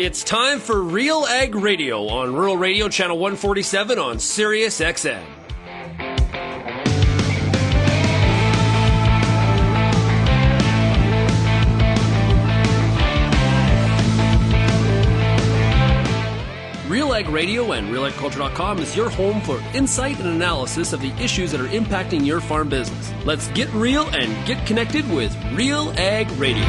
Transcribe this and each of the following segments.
It's time for RealAg Radio on Rural Radio Channel 147 on Sirius XM. RealAg Radio and RealAgriculture.com is your home for insight and analysis of the issues that are impacting your farm business. Let's get real and get connected with RealAg Radio.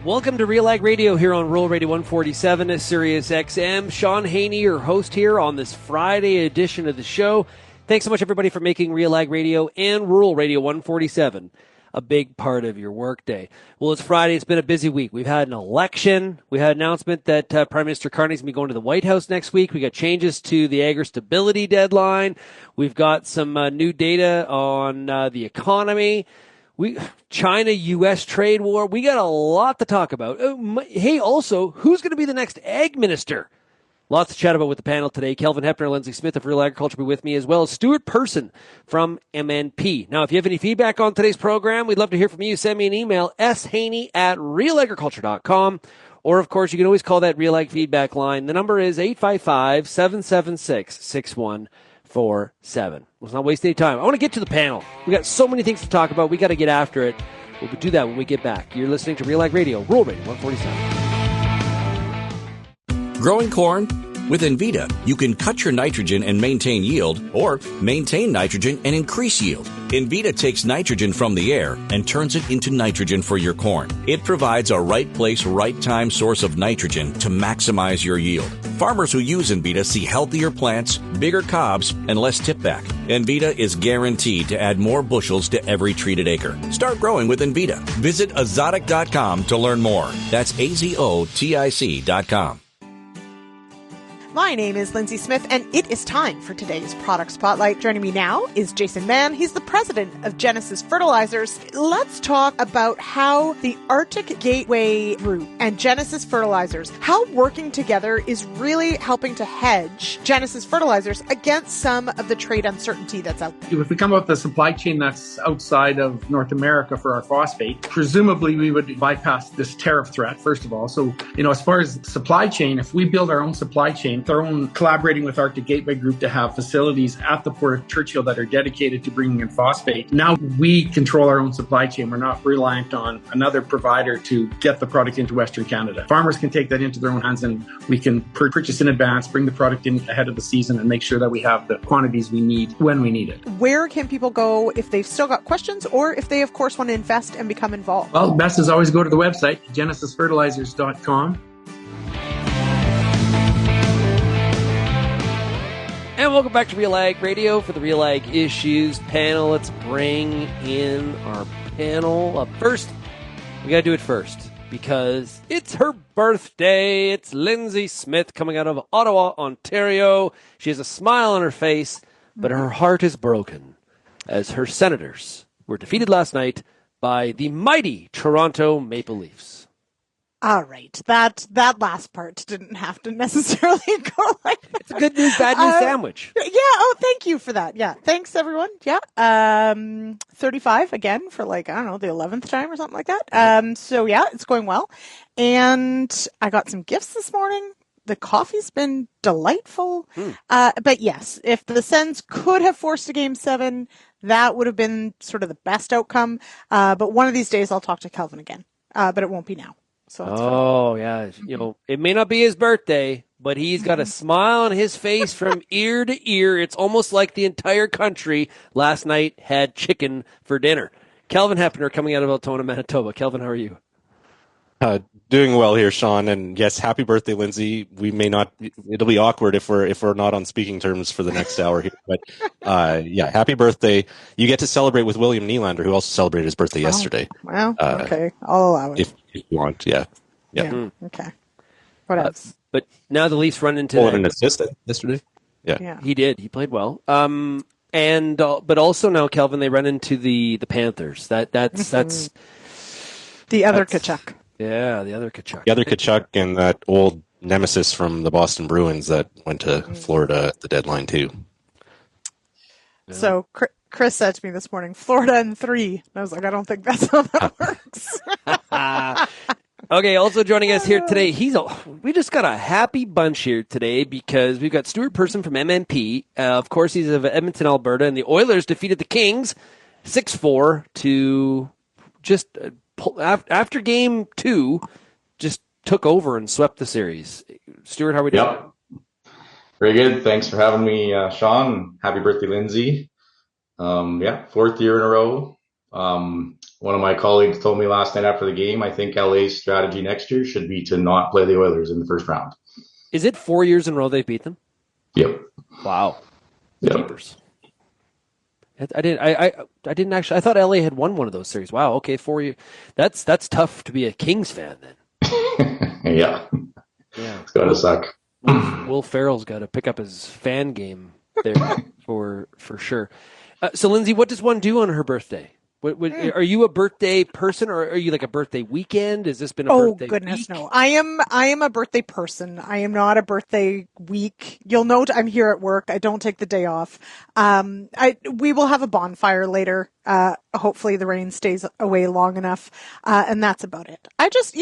Welcome to RealAg Radio here on Rural Radio 147 at Sirius XM. Shaun Haney, your host here on this Friday edition of the show. Thanks so much, everybody, for making RealAg Radio and Rural Radio 147 a big part of your workday. Well, it's Friday. It's been a busy week. We've had an election. We had an announcement that Prime Minister Carney's going to be going to the White House next week. We got changes to the AgriStability deadline. We've got some new data on the economy. China-U.S. trade war. We got a lot to talk about. Hey, also, who's going to be the next ag minister? Lots to chat about with the panel today. Kelvin, Heppner, Lyndsey Smith of RealAgriculture will be with me, as well as Stuart Person from MNP. Now, if you have any feedback on today's program, we'd love to hear from you. Send me an email, shaney@realagriculture.com. Or, of course, you can always call that RealAg feedback line. The number is 855-776-6147. Let's not waste any time. I want to get to the panel. We got so many things to talk about. We got to get after it. We'll do that when we get back. You're listening to RealAg Radio, Rural Radio 147. Growing corn? With Envita, you can cut your nitrogen and maintain yield, or maintain nitrogen and increase yield. Envita takes nitrogen from the air and turns it into nitrogen for your corn. It provides a right place, right time source of nitrogen to maximize your yield. Farmers who use Envita see healthier plants, bigger cobs, and less tip back. Envita is guaranteed to add more bushels to every treated acre. Start growing with Envita. Visit azotic.com to learn more. That's AZOTIC.com. My name is Lyndsey Smith, and it is time for today's Product Spotlight. Joining me now is Jason Mann. He's the president of Genesis Fertilizers. Let's talk about how the Arctic Gateway route and Genesis Fertilizers, how working together is really helping to hedge Genesis Fertilizers against some of the trade uncertainty that's out there. If we come up with a supply chain that's outside of North America for our phosphate, presumably we would bypass this tariff threat, first of all. So, as far as supply chain, if we build our own supply chain, our own collaborating with Arctic Gateway Group to have facilities at the Port of Churchill that are dedicated to bringing in phosphate. Now we control our own supply chain. We're not reliant on another provider to get the product into Western Canada. Farmers can take that into their own hands, and we can purchase in advance, bring the product in ahead of the season, and make sure that we have the quantities we need when we need it. Where can people go if they've still got questions, or if they, of course, want to invest and become involved? Well, best is always go to the website, genesisfertilizers.com. And welcome back to RealAg Radio for the RealAg Issues panel. Let's bring in our panel. Up first, we got to do it first because it's her birthday. It's Lyndsey Smith coming out of Ottawa, Ontario. She has a smile on her face, but her heart is broken as her Senators were defeated last night by the mighty Toronto Maple Leafs. All right. That last part didn't have to necessarily go like that. It's a good news, bad news sandwich. Yeah. Oh, thank you for that. Yeah. Thanks, everyone. Yeah. 35 again for the 11th time or something like that. So yeah, it's going well. And I got some gifts this morning. The coffee's been delightful. But yes, if the Sens could have forced a Game 7, that would have been sort of the best outcome. But one of these days I'll talk to Kelvin again. But it won't be now. So yeah. It may not be his birthday, but he's got a smile on his face from ear to ear. It's almost like the entire country last night had chicken for dinner. Kelvin Heppner coming out of Altona, Manitoba. Kelvin, how are you? Doing well here, Shaun, and yes, happy birthday, Lyndsey. We may not; it'll be awkward if we're not on speaking terms for the next hour here. But yeah, happy birthday! You get to celebrate with William Nylander, who also celebrated his birthday yesterday. Well, okay, I'll allow it if you want. Yeah. Okay. What else? But now the Leafs run into an assist yesterday. Yeah, he did. He played well. And but also now, Kelvin, they run into the Panthers. That's the other Tkachuk. Yeah, the other Tkachuk. The other Tkachuk and that old nemesis from the Boston Bruins that went to Florida at the deadline too. So Chris said to me this morning, Florida in 3. And I was like, I don't think that's how that works. Okay, also joining us here today, we just got a happy bunch here today because we've got Stuart Person from MNP. Of course, he's of Edmonton, Alberta, and the Oilers defeated the Kings 6-4 to just after game 2, just took over and swept the series. Stuart, how are we doing? Yep. Very good. Thanks for having me, Shaun. Happy birthday, Lyndsey. 4th year in a row. One of my colleagues told me last night after the game, I think LA's strategy next year should be to not play the Oilers in the first round. Is it 4 years in a row they've beat them? Yep. Wow. Yep. Keepers. I didn't actually. I thought LA had won one of those series. Wow. Okay, 4 years. That's tough to be a Kings fan then. Yeah. It's gotta suck. Will Ferrell's got to pick up his fan game there for sure. So, Lyndsey, what does one do on her birthday? Are you a birthday person, or are you like a birthday weekend? Has this been a birthday week? Oh, goodness, no. I am a birthday person. I am not a birthday week. You'll note I'm here at work. I don't take the day off. We will have a bonfire later. Hopefully the rain stays away long enough. And that's about it. I just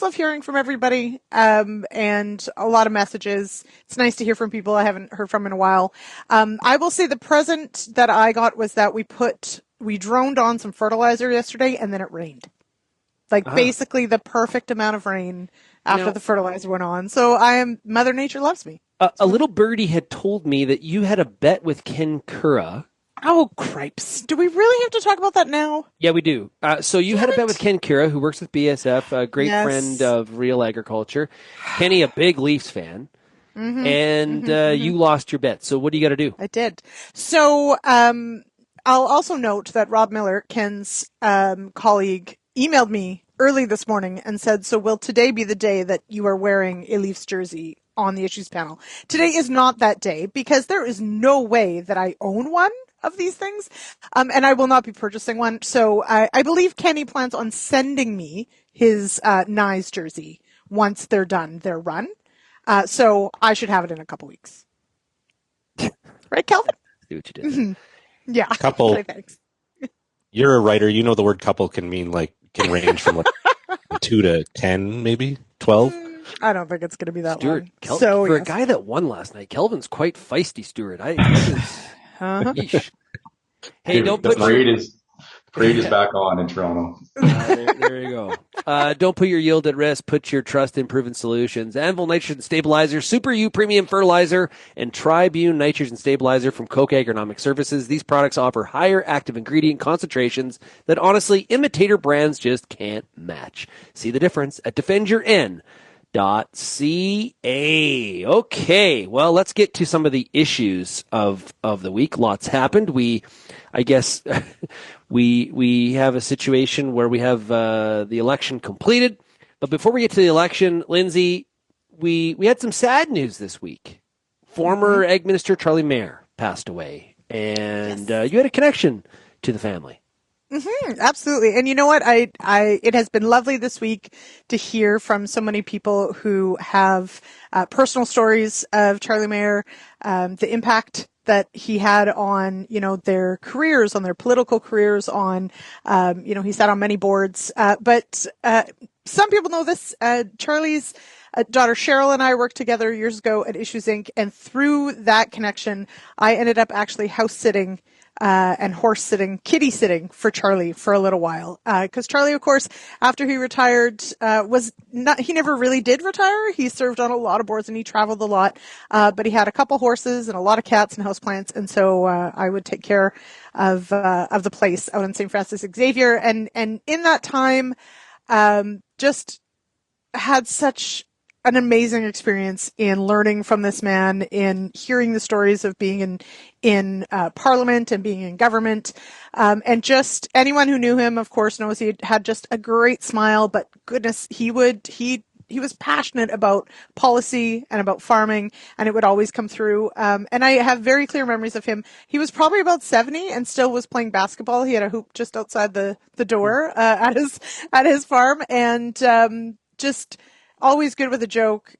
love hearing from everybody. And a lot of messages. It's nice to hear from people I haven't heard from in a while. I will say the present that I got was that we droned on some fertilizer yesterday, and then it rained. Basically the perfect amount of rain after the fertilizer went on. So Mother Nature loves me. A little birdie had told me that you had a bet with Ken Kura. Oh, cripes. Do we really have to talk about that now? Yeah, we do. So you had a bet with Ken Kura, who works with BSF, a great friend of RealAgriculture. Kenny, a big Leafs fan. Mm-hmm. And you lost your bet. So what do you got to do? I did. So I'll also note that Rob Miller, Ken's colleague, emailed me early this morning and said, so will today be the day that you are wearing a Leafs jersey on the issues panel? Today is not that day because there is no way that I own one of these things, and I will not be purchasing one. So I believe Kenny plans on sending me his Nyes jersey once they're done their run. So I should have it in a couple weeks. Right, Kelvin? See what you did. Mm-hmm. Yeah. Couple. Thanks. You're a writer. You know the word couple can range from 2 to 10, maybe 12. I don't think it's going to be that Stuart, long. A guy that won last night, Kelvin's quite feisty, Stuart. Hey, don't put Parade is back on in Toronto. There you go. Don't put your yield at risk. Put your trust in proven solutions. Anvil Nitrogen Stabilizer, Super U Premium Fertilizer, and Tribune Nitrogen Stabilizer from Koch Agronomic Services. These products offer higher active ingredient concentrations that honestly imitator brands just can't match. See the difference at defendyourn.ca. Okay, well, let's get to some of the issues of the week. Lots happened. I guess we have a situation where we have the election completed. But before we get to the election, Lyndsey, we had some sad news this week. Former Ag Minister Charlie Mayer passed away, and you had a connection to the family. Mm-hmm, absolutely. And you know what? It has been lovely this week to hear from so many people who have personal stories of Charlie Mayer, the impact that he had on, their careers, on their political careers, on, he sat on many boards. But some people know this. Charlie's daughter Cheryl and I worked together years ago at Issues Inc. And through that connection, I ended up actually house sitting and horse sitting, kitty sitting for Charlie for a little while. Because Charlie, of course, after he retired, he never really did retire. He served on a lot of boards and he traveled a lot. But he had a couple horses and a lot of cats and houseplants. And so, I would take care of the place out in St. Francis Xavier. And in that time, just had such an amazing experience in learning from this man, in hearing the stories of being in Parliament and being in government. And just anyone who knew him, of course, knows he had just a great smile, but goodness, he was passionate about policy and about farming, and it would always come through. And I have very clear memories of him. He was probably about 70 and still was playing basketball. He had a hoop just outside the door, at his farm, and, just always good with a joke,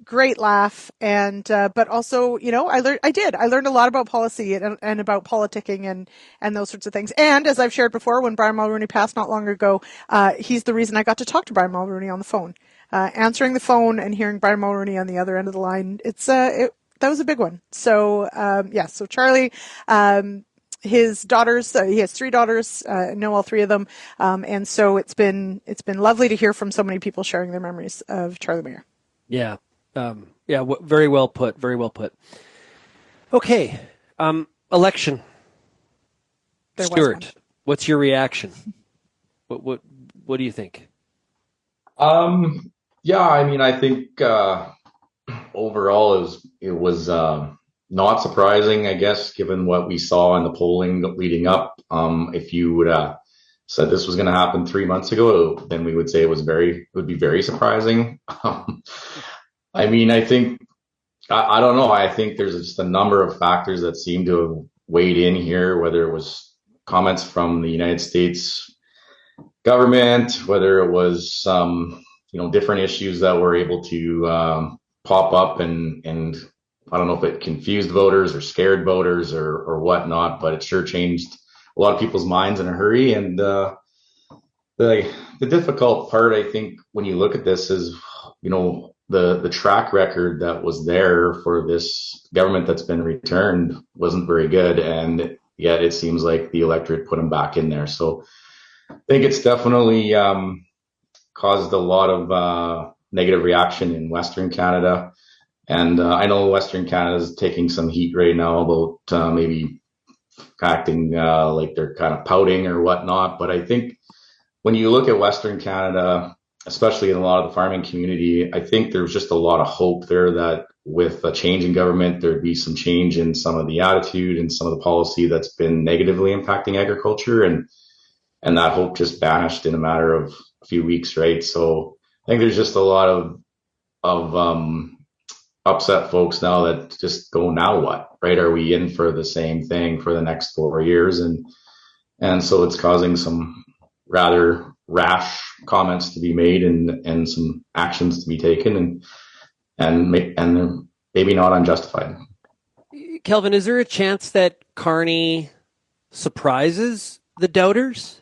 great laugh. And, but also, I learned a lot about policy and about politicking and those sorts of things. And as I've shared before, when Brian Mulroney passed not long ago, he's the reason I got to talk to Brian Mulroney on the phone. Answering the phone and hearing Brian Mulroney on the other end of the line, that was a big one. So, so Charlie, his daughters, he has 3 daughters, know all 3 of them. And so it's been lovely to hear from so many people sharing their memories of Charlie Mayer. Yeah. Very well put. Very well put. Okay. Election. Stuart, what's your reaction? What do you think? I think overall it was not surprising, I guess, given what we saw in the polling leading up. If you would said this was going to happen 3 months ago, then we would say it would be very surprising. I don't know. I think there's just a number of factors that seem to have weighed in here, whether it was comments from the United States government, whether it was different issues that were able to pop up and I don't know if it confused voters or scared voters or whatnot, but it sure changed a lot of people's minds in a hurry. And the difficult part, I think, when you look at this is, the track record that was there for this government that's been returned wasn't very good. And yet it seems like the electorate put him back in there. So I think it's definitely caused a lot of negative reaction in Western Canada. And I know Western Canada is taking some heat right now about maybe acting like they're kind of pouting or whatnot. But I think when you look at Western Canada, especially in a lot of the farming community, I think there's just a lot of hope there that with a change in government, there'd be some change in some of the attitude and some of the policy that's been negatively impacting agriculture. And that hope just vanished in a matter of a few weeks, right? So I think there's just a lot of upset folks now that just go, now what, right? Are we in for the same thing for the next 4 years? And so it's causing some rather rash comments to be made and some actions to be taken and maybe not unjustified. Kelvin, is there a chance that Carney surprises the doubters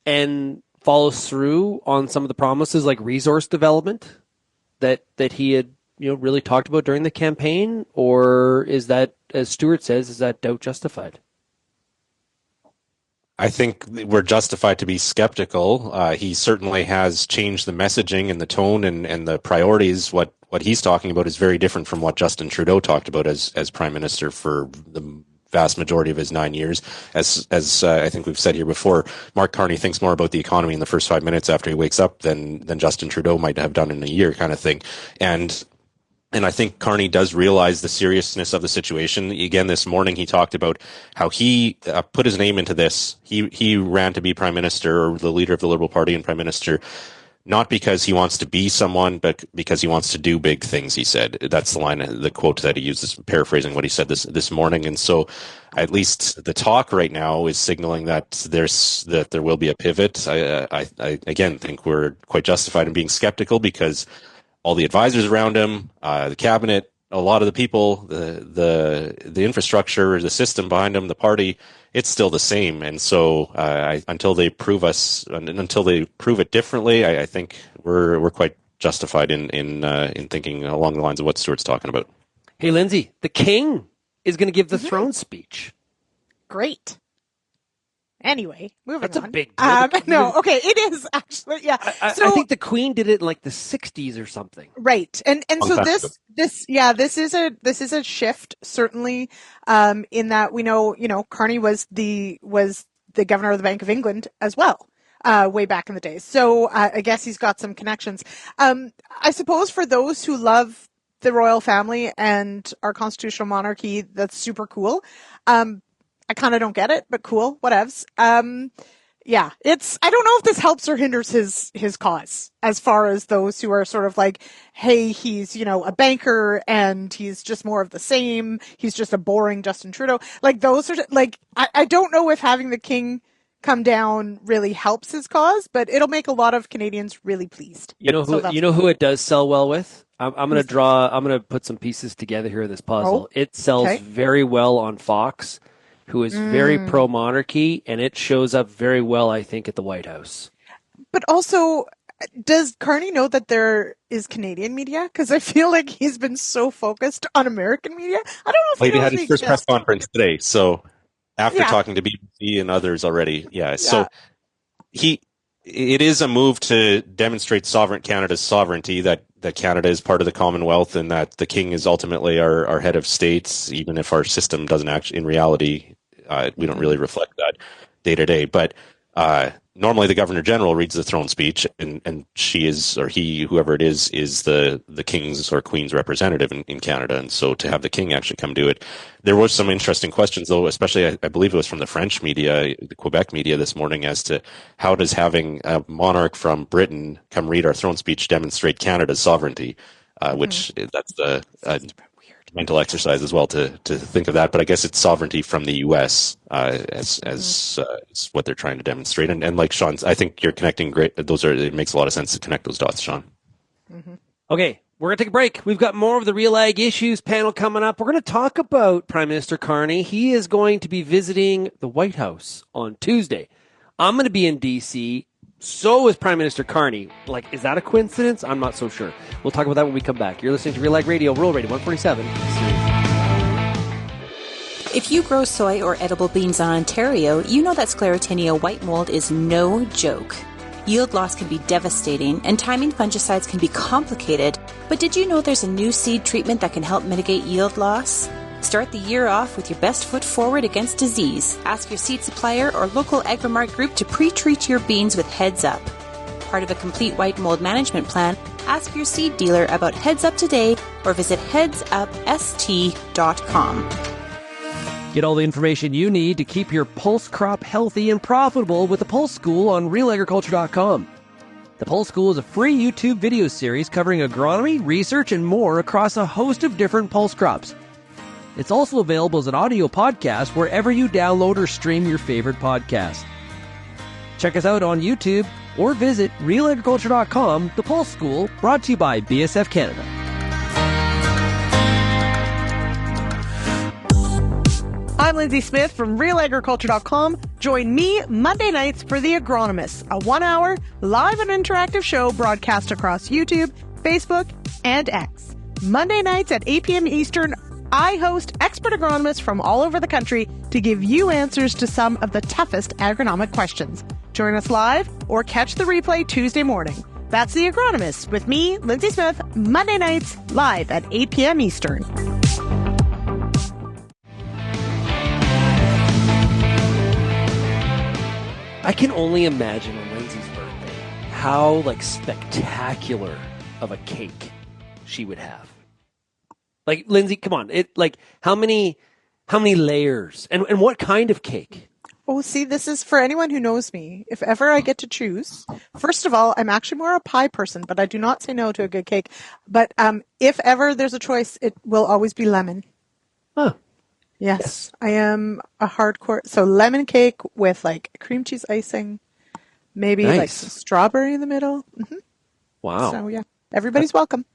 and follows through on some of the promises like resource development that he had really talked about during the campaign? Or is that, as Stuart says, is that doubt justified? I think we're justified to be skeptical. He certainly has changed the messaging and the tone and the priorities. What he's talking about is very different from what Justin Trudeau talked about as Prime Minister for the vast majority of his 9 years. As I think we've said here before, Mark Carney thinks more about the economy in the first 5 minutes after he wakes up than Justin Trudeau might have done in a year, kind of thing. And I think Carney does realize the seriousness of the situation. Again, this morning he talked about how he put his name into this. He ran to be Prime Minister, or the leader of the Liberal Party and Prime Minister, not because he wants to be someone, but because he wants to do big things, he said. That's the quote that he uses, paraphrasing what he said this morning. And so at least the talk right now is signaling that there will be a pivot. I again think we're quite justified in being skeptical because all the advisors around him, the cabinet, a lot of the people, the infrastructure, the system behind him, the party, it's still the same. And so until they prove it differently, I think we're quite justified in thinking along the lines of what Stuart's talking about. Hey, Lyndsey, the king is going to give the throne speech. Great. Anyway, moving That's on. A big deal. No, okay, it is actually, yeah. I think the Queen did it in like the 60s or something. Right, and so this is a shift certainly, in that we know Carney was the governor of the Bank of England as well, way back in the day. So I guess he's got some connections. I suppose for those who love the royal family and our constitutional monarchy, that's super cool. I kind of don't get it, but cool, whatevs. I don't know if this helps or hinders his cause as far as those who are sort of like, hey, he's, a banker and he's just more of the same. He's just a boring Justin Trudeau. Like those are like, I don't know if having the king come down really helps his cause, but it'll make a lot of Canadians really pleased. You know who it does sell well with? I'm going to draw. I'm going to put some pieces together here of this puzzle. It sells very well on Fox, who is very pro-monarchy, and it shows up very well, I think, at the White House. But also, does Carney know that there is Canadian media? Because I feel like he's been so focused on American media. I don't know if he had his first press conference today. So after talking to BBC and others already, so it is a move to demonstrate Canada's sovereignty, that Canada is part of the Commonwealth and that the King is ultimately our head of states, even if our system doesn't actually, in reality, we don't really reflect that day to day. But normally the Governor General reads the throne speech, and she is, or he, whoever it is the King's or Queen's representative in Canada. And so to have the King actually come do it, there was some interesting questions, though, especially I believe it was from the French media, the Quebec media this morning, as to how does having a monarch from Britain come read our throne speech demonstrate Canada's sovereignty, which that's the mental exercise as well to think of that. But I guess it's sovereignty from the U.S. as what they're trying to demonstrate. And like Shaun, I think you're connecting great. It makes a lot of sense to connect those dots, Shaun. Okay, we're going to take a break. We've got more of the Real Ag Issues panel coming up. We're going to talk about Prime Minister Carney. He is going to be visiting the White House on Tuesday. I'm going to be in D.C., so is Prime Minister Carney. Is that a coincidence? I'm not so sure. We'll talk about that when we come back. You're listening to RealAg Radio, Rural Radio 147. If you grow soy or edible beans in Ontario, you know that Sclerotinia white mold is no joke. Yield loss can be devastating, and timing fungicides can be complicated. But did you know there's a new seed treatment that can help mitigate yield loss? Start the year off with your best foot forward against disease. Ask your seed supplier or local Agrimart group to pre-treat your beans with Heads Up. Part of a complete white mold management plan, ask your seed dealer about Heads Up today or visit headsupst.com. Get all the information you need to keep your pulse crop healthy and profitable with the Pulse School on RealAgriculture.com. The Pulse School is a free YouTube video series covering agronomy, research, and more across a host of different pulse crops. It's also available as an audio podcast wherever you download or stream your favorite podcast. Check us out on YouTube or visit RealAgriculture.com. The Pulse School, brought to you by BSF Canada. I'm Lyndsey Smith from RealAgriculture.com. Join me Monday nights for The Agronomists, a 1-hour live and interactive show broadcast across YouTube, Facebook, and X. Monday nights at 8 p.m. Eastern, I host expert agronomists from all over the country to give you answers to some of the toughest agronomic questions. Join us live or catch the replay Tuesday morning. That's The Agronomist with me, Lyndsey Smith, Monday nights live at 8 p.m. Eastern. I can only imagine on Lyndsey's birthday how spectacular of a cake she would have. Lyndsey, come on. How many layers and what kind of cake? Oh, see, this is for anyone who knows me. If ever I get to choose, first of all, I'm actually more a pie person, but I do not say no to a good cake. But if ever there's a choice, it will always be lemon. Huh. Yes, I am a hardcore. So lemon cake with cream cheese icing, maybe some strawberry in the middle. Mm-hmm. Wow. So yeah, everybody's welcome.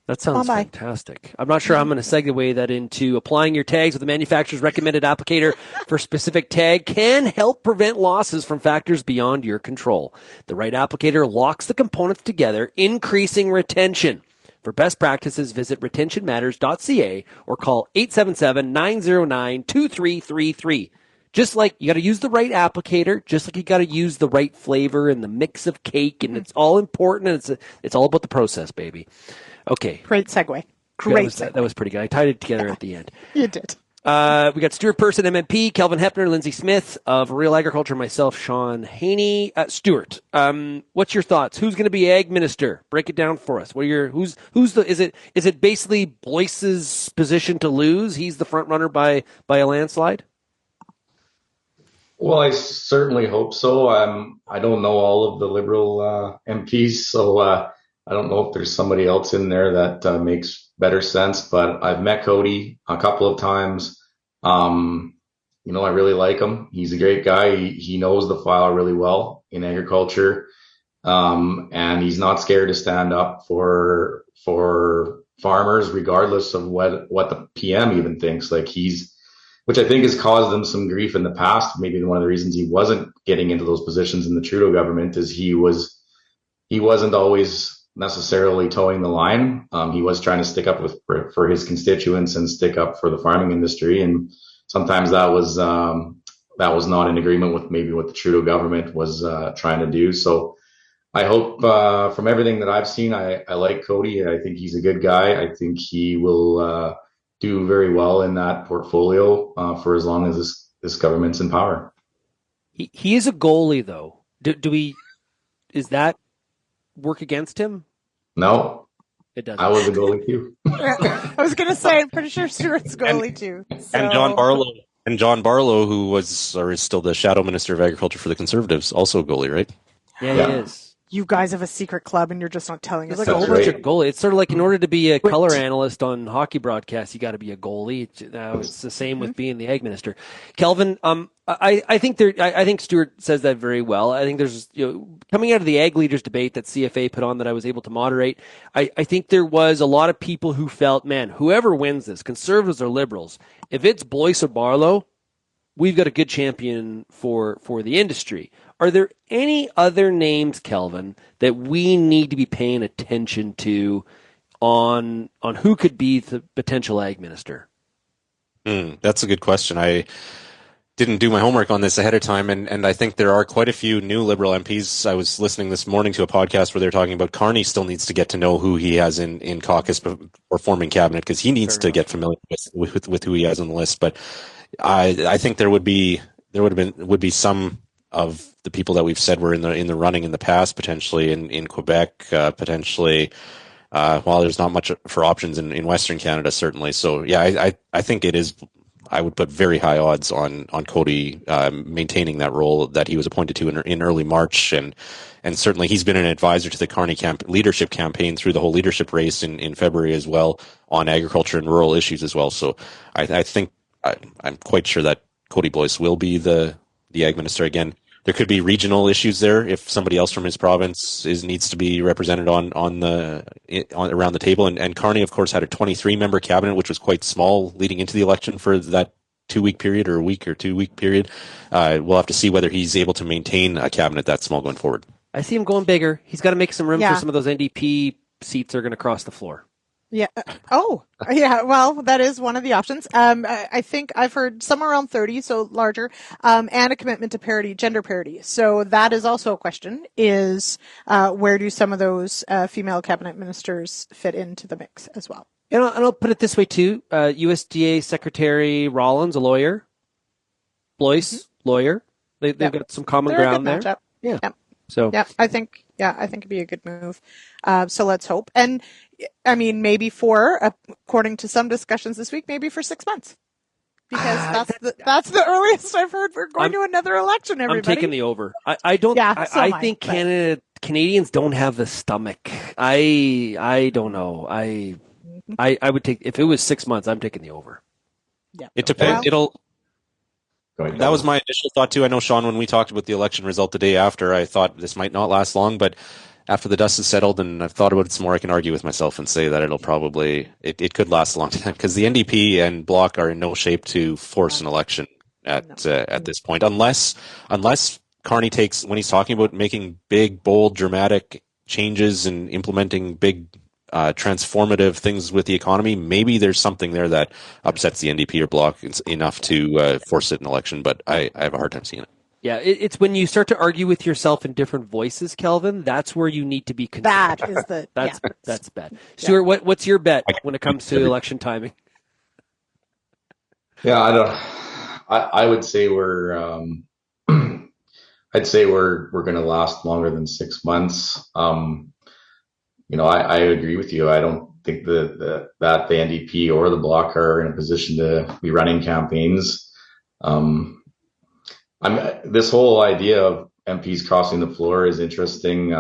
That sounds fantastic. I'm not sure I'm going to segue that into applying your tags with the manufacturer's recommended applicator for specific tag can help prevent losses from factors beyond your control. The right applicator locks the components together, increasing retention. For best practices, visit retentionmatters.ca or call 877-909-2333. Just like you got to use the right applicator, just like you got to use the right flavor and the mix of cake, and it's all important, and it's all about the process, baby. Okay. Great segue. That was pretty good. I tied it together at the end. You did. We got Stuart Person, MNP, Kelvin Heppner, Lyndsey Smith of Real Agriculture, myself, Shaun Haney. Stuart, what's your thoughts? Who's going to be Ag Minister? Break it down for us. Is it basically Boyce's position to lose? He's the front runner by a landslide? Well, I certainly hope so. I don't know all of the Liberal MPs, so I don't know if there's somebody else in there that makes better sense. But I've met Cody a couple of times. I really like him. He's a great guy. He knows the file really well in agriculture, and he's not scared to stand up for farmers, regardless of what the PM even thinks. Like which I think has caused him some grief in the past. Maybe one of the reasons he wasn't getting into those positions in the Trudeau government is he wasn't always necessarily towing the line. He was trying to stick up for his constituents and stick up for the farming industry, and sometimes that was not in agreement with maybe what the Trudeau government was trying to do. So I hope, from everything that I've seen, I like Cody. I think he's a good guy. I think he will do very well in that portfolio for as long as this government's in power. He is a goalie, though. Is that work against him? No, it doesn't. I was a goalie too. I was going to say, I'm pretty sure Stuart's goalie too. So. And John Barlow, who was or is still the shadow minister of agriculture for the Conservatives, also a goalie, right? Yeah, he is. You guys have a secret club, and you're just not telling us. It's like a whole bunch of goalies. It's sort of like in order to be a color analyst on hockey broadcasts, you got to be a goalie. It's the same with being the ag minister. Kelvin, I think Stuart says that very well. I think there's coming out of the ag leaders debate that CFA put on that I was able to moderate. I think there was a lot of people who felt, man, whoever wins this, Conservatives or Liberals, if it's Boyce or Barlow, we've got a good champion for the industry. Are there any other names, Kelvin, that we need to be paying attention to on who could be the potential ag minister? That's a good question. I didn't do my homework on this ahead of time, and I think there are quite a few new Liberal MPs. I was listening this morning to a podcast where they're talking about Carney still needs to get to know who he has in caucus or forming cabinet, because he needs to get familiar with who he has on the list. But I think there would be some of the people that we've said were in the running in the past, potentially in Quebec, potentially, while there's not much for options in Western Canada, certainly. So yeah, I think it is. I would put very high odds on Cody maintaining that role that he was appointed to in early March, and certainly he's been an advisor to the Carney leadership campaign through the whole leadership race in February as well, on agriculture and rural issues as well. So I think I'm quite sure that Cody Boyce will be the ag minister again. There could be regional issues there if somebody else from his province needs to be represented around the table. And Carney, of course, had a 23-member cabinet, which was quite small leading into the election for that 2-week period or a week or 2-week period. We'll have to see whether he's able to maintain a cabinet that small going forward. I see him going bigger. He's got to make some room for some of those NDP seats that are going to cross the floor. Yeah. Oh, yeah. Well, that is one of the options. I think I've heard somewhere around 30, so larger, and a commitment to gender parity. So that is also a question: is where do some of those female cabinet ministers fit into the mix as well? And I'll put it this way too: USDA Secretary Rollins, a lawyer, Boyce, lawyer. They've got some common ground there. Matchup. Yeah. Yep. So I think it'd be a good move. So let's hope. And I mean, maybe according to some discussions this week, maybe for 6 months, because that's the earliest I've heard we're going to another election. Everybody, I'm taking the over. I don't. Yeah, I think Canadians don't have the stomach. I don't know. I would take, if it was 6 months, I'm taking the over. Yeah, it depends. That was my initial thought too. I know, Shaun, when we talked about the election result the day after, I thought this might not last long, but after the dust has settled and I've thought about it some more, I can argue with myself and say that it could last a long time, because the NDP and Bloc are in no shape to force an election at this point, unless Carney takes, when he's talking about making big, bold, dramatic changes and implementing big transformative things with the economy, maybe there's something there that upsets the NDP or Bloc enough to force it an election, but I have a hard time seeing it. Yeah, it's when you start to argue with yourself in different voices, Kelvin, that's where you need to be concerned. That is that's bad. Stuart, what's your bet when it comes to election timing? Yeah, I would say I'd say we're going to last longer than 6 months. I agree with you. I don't think that the NDP or the Bloc are in a position to be running campaigns. This whole idea of MPs crossing the floor is interesting.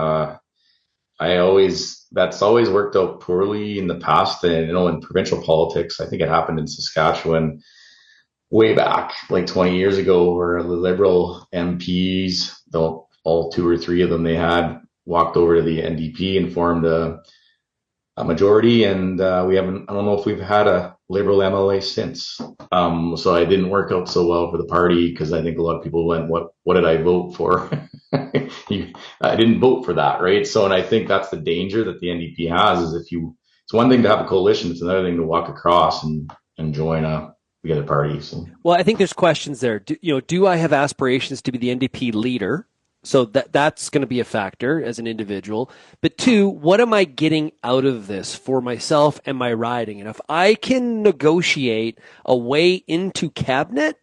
That's always worked out poorly in the past. And, in provincial politics, I think it happened in Saskatchewan way back, like 20 years ago, where the Liberal MPs, all 2 or 3 of them they had, walked over to the NDP and formed a majority, and we haven't. I don't know if we've had a Liberal MLA since. So it didn't work out so well for the party because I think a lot of people went, "What did I vote for?" I didn't vote for that, right? So, and I think that's the danger that the NDP has is it's one thing to have a coalition, it's another thing to walk across and join the other party. So. Well, I think there's questions there. Do I have aspirations to be the NDP leader? So that's going to be a factor as an individual. But two, what am I getting out of this for myself and my riding? And if I can negotiate a way into cabinet,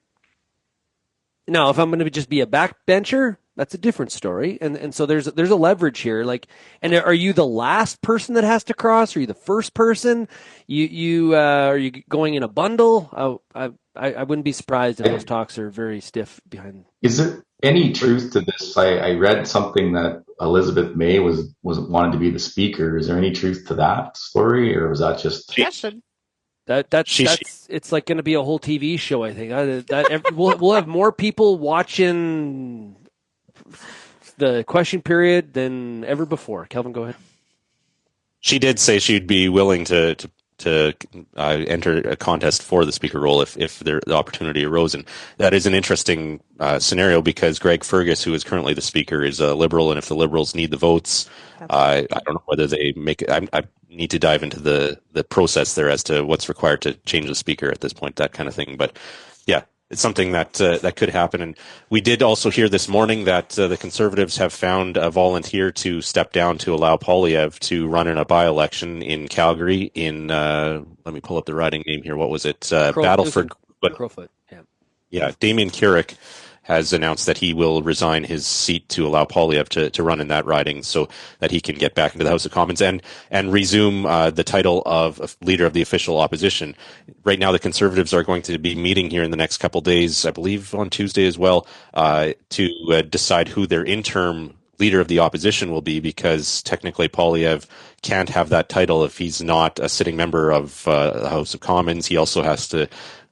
now if I'm going to just be a backbencher, that's a different story. And so there's a leverage here. Like, and are you the last person that has to cross? Are you the first person? Are you going in a bundle? I wouldn't be surprised if those talks are very stiff behind. Is there any truth to this? I read something that Elizabeth May was wanted to be the speaker. Is there any truth to that story, or was that just? That's it's like going to be a whole TV show. I think we'll have more people watching the question period than ever before. Kelvin, go ahead. She did say she'd be willing to enter a contest for the speaker role if the opportunity arose, and that is an interesting scenario because Greg Fergus, who is currently the speaker, is a Liberal, and if the Liberals need the votes, I don't know whether they make it. I need to dive into the process there as to what's required to change the speaker at this point, that kind of thing. But yeah, it's something that could happen. And we did also hear this morning that the Conservatives have found a volunteer to step down to allow Poilievre to run in a by-election in Calgary in, let me pull up the riding name here. What was it? Battleford. Crowfoot, yeah. Yeah, Damien Carrick has announced that he will resign his seat to allow Poilievre to run in that riding so that he can get back into the House of Commons and resume the title of Leader of the Official Opposition. Right now, the Conservatives are going to be meeting here in the next couple days, I believe on Tuesday as well, to decide who their interim Leader of the Opposition will be, because technically Poilievre can't have that title if he's not a sitting member of the House of Commons. He also has to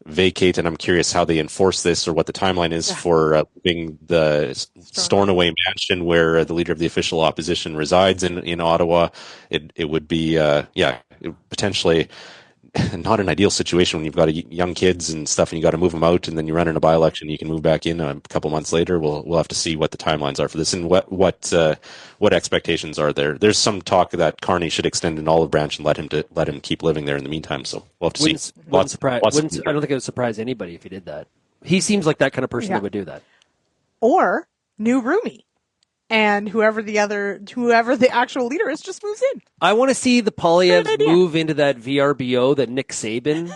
vacate, and I'm curious how they enforce this or what the timeline is for leaving the Stornoway mansion where the Leader of the Official Opposition resides in Ottawa. It would be potentially not an ideal situation when you've got young kids and stuff and you got to move them out and then you run in a by-election, you can move back in a couple months later. We'll have to see what the timelines are for this and what expectations are there. There's some talk that Carney should extend an olive branch and let him keep living there in the meantime. So we'll have to see. I don't think it would surprise anybody if he did that. He seems like that kind of person that would do that. Or new roomie. And whoever the actual leader is just moves in. I want to see the Poilievres move into that VRBO that Nick Saban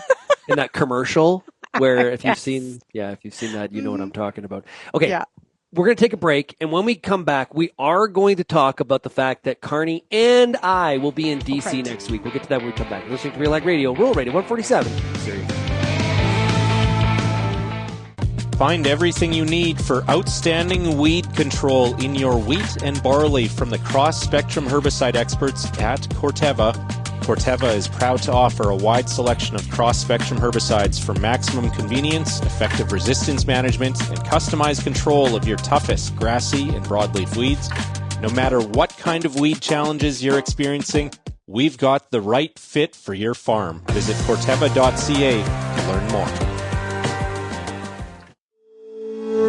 in that commercial where if you've seen that, you know what I'm talking about. Okay. Yeah. We're going to take a break, and when we come back, we are going to talk about the fact that Carney and I will be in D.C. next week. We'll get to that when we come back. You're listening to RealAg Radio, Rural Radio 147. Serious. Find everything you need for outstanding weed control in your wheat and barley from the cross-spectrum herbicide experts at Corteva. Corteva is proud to offer a wide selection of cross-spectrum herbicides for maximum convenience, effective resistance management, and customized control of your toughest grassy and broadleaf weeds. No matter what kind of weed challenges you're experiencing, we've got the right fit for your farm. Visit Corteva.ca to learn more.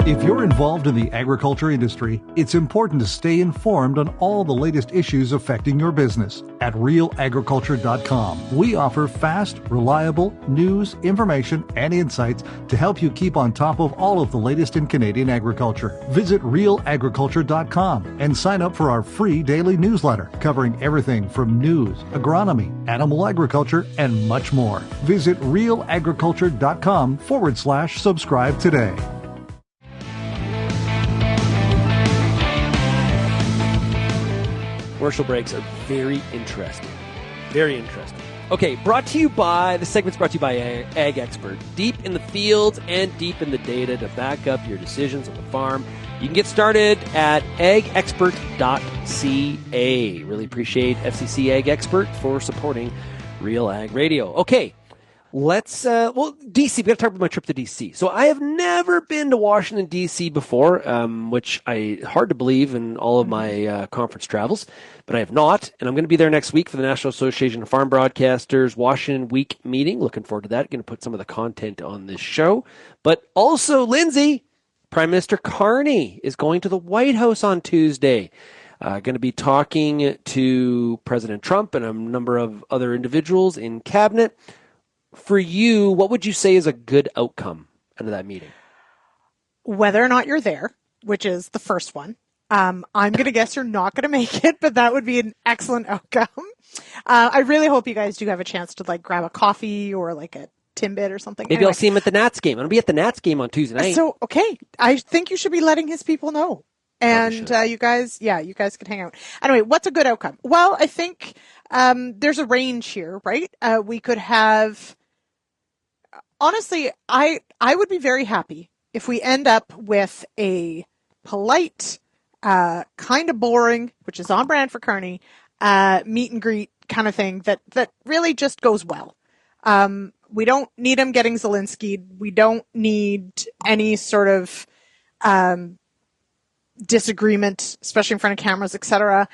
If you're involved in the agriculture industry, it's important to stay informed on all the latest issues affecting your business. At RealAgriculture.com, we offer fast, reliable news, information, and insights to help you keep on top of all of the latest in Canadian agriculture. Visit RealAgriculture.com and sign up for our free daily newsletter covering everything from news, agronomy, animal agriculture, and much more. Visit RealAgriculture.com/subscribe today. Commercial breaks are very interesting. Very interesting. Okay, the segment's brought to you by Ag Expert. Deep in the fields and deep in the data to back up your decisions on the farm. You can get started at agexpert.ca. Really appreciate FCC Ag Expert for supporting Real Ag Radio. Okay, Let's, DC, we got to talk about my trip to DC. So I have never been to Washington, DC before, which hard to believe in all of my conference travels, but I have not. And I'm going to be there next week for the National Association of Farm Broadcasters Washington Week meeting. Looking forward to that. Going to put some of the content on this show. But also, Lyndsey, Prime Minister Carney is going to the White House on Tuesday. Going to be talking to President Trump and a number of other individuals in cabinet. For you, what would you say is a good outcome out of that meeting? Whether or not you're there, which is the first one. I'm going to guess you're not going to make it, but that would be an excellent outcome. I really hope you guys do have a chance to grab a coffee or a Timbit or something. Maybe I'll see him at the Nats game. I'm going to be at the Nats game on Tuesday night. So, okay. I think you should be letting his people know. And you guys could hang out. Anyway, what's a good outcome? Well, I think there's a range here, right? We could have... Honestly, I would be very happy if we end up with a polite, kind of boring, which is on brand for Carney, meet and greet kind of thing that really just goes well. We don't need him getting Zelensky. We don't need any sort of disagreement, especially in front of cameras, etc.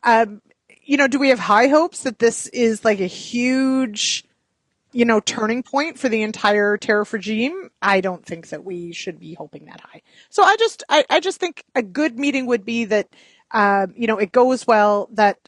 Do we have high hopes that this is a huge... turning point for the entire tariff regime? I don't think that we should be hoping that high. So I just think a good meeting would be that, it goes well, that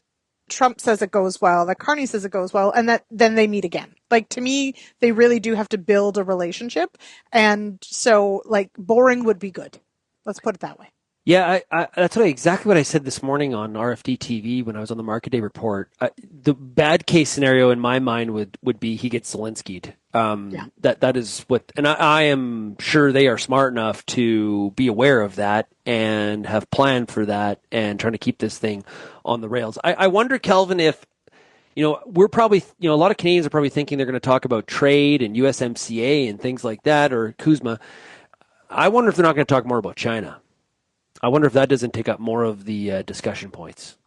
Trump says it goes well, that Carney says it goes well, and that then they meet again. To me, they really do have to build a relationship. And so boring would be good. Let's put it that way. Yeah, that's exactly what I said this morning on RFD TV when I was on the Market Day Report. The bad case scenario in my mind would be he gets Zelensky'd. That is what, and I am sure they are smart enough to be aware of that and have planned for that and trying to keep this thing on the rails. I wonder, Kelvin, if we're probably a lot of Canadians are probably thinking they're going to talk about trade and USMCA and things like that, or CUSMA. I wonder if they're not going to talk more about China. I wonder if that doesn't take up more of the discussion points.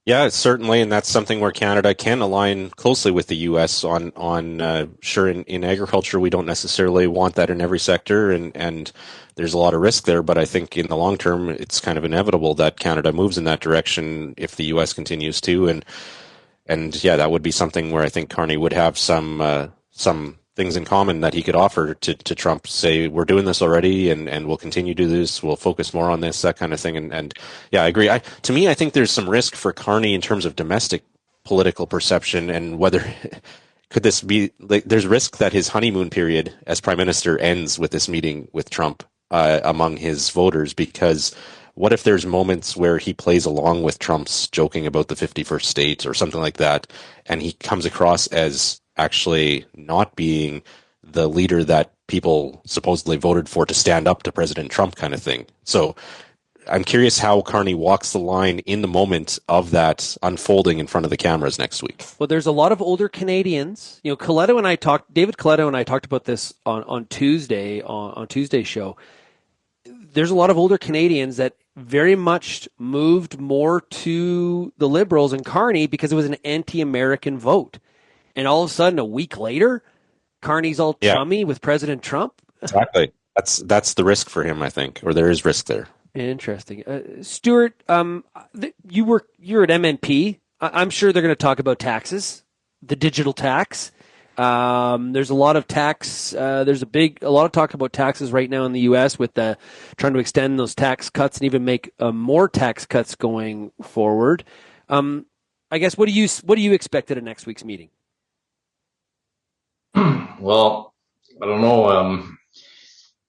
Yeah, certainly, and that's something where Canada can align closely with the U.S. on sure, in agriculture, we don't necessarily want that in every sector, and there's a lot of risk there, but I think in the long term, it's kind of inevitable that Canada moves in that direction if the U.S. continues to, and yeah, that would be something where I think Carney would have some things in common that he could offer to Trump, say, we're doing this already and we'll continue to do this, we'll focus more on this, that kind of thing. And yeah, I agree. To me, I think there's some risk for Carney in terms of domestic political perception and whether could this be, there's risk that his honeymoon period as prime minister ends with this meeting with Trump among his voters, because what if there's moments where he plays along with Trump's joking about the 51st state or something like that, and he comes across as actually not being the leader that people supposedly voted for to stand up to President Trump kind of thing. So I'm curious how Carney walks the line in the moment of that unfolding in front of the cameras next week. Well, there's a lot of older Canadians. David Coletto and I talked about this on Tuesday, on Tuesday's show. There's a lot of older Canadians that very much moved more to the Liberals and Carney because it was an anti-American vote. And all of a sudden, a week later, Carney's all chummy with President Trump. Exactly. That's the risk for him, I think, or there is risk there. Interesting. Stuart, you're at MNP. I'm sure they're going to talk about taxes, the digital tax. There's a lot of tax. There's a lot of talk about taxes right now in the U.S. with trying to extend those tax cuts and even make more tax cuts going forward. I guess what do you expect at a next week's meeting? Well, I don't know.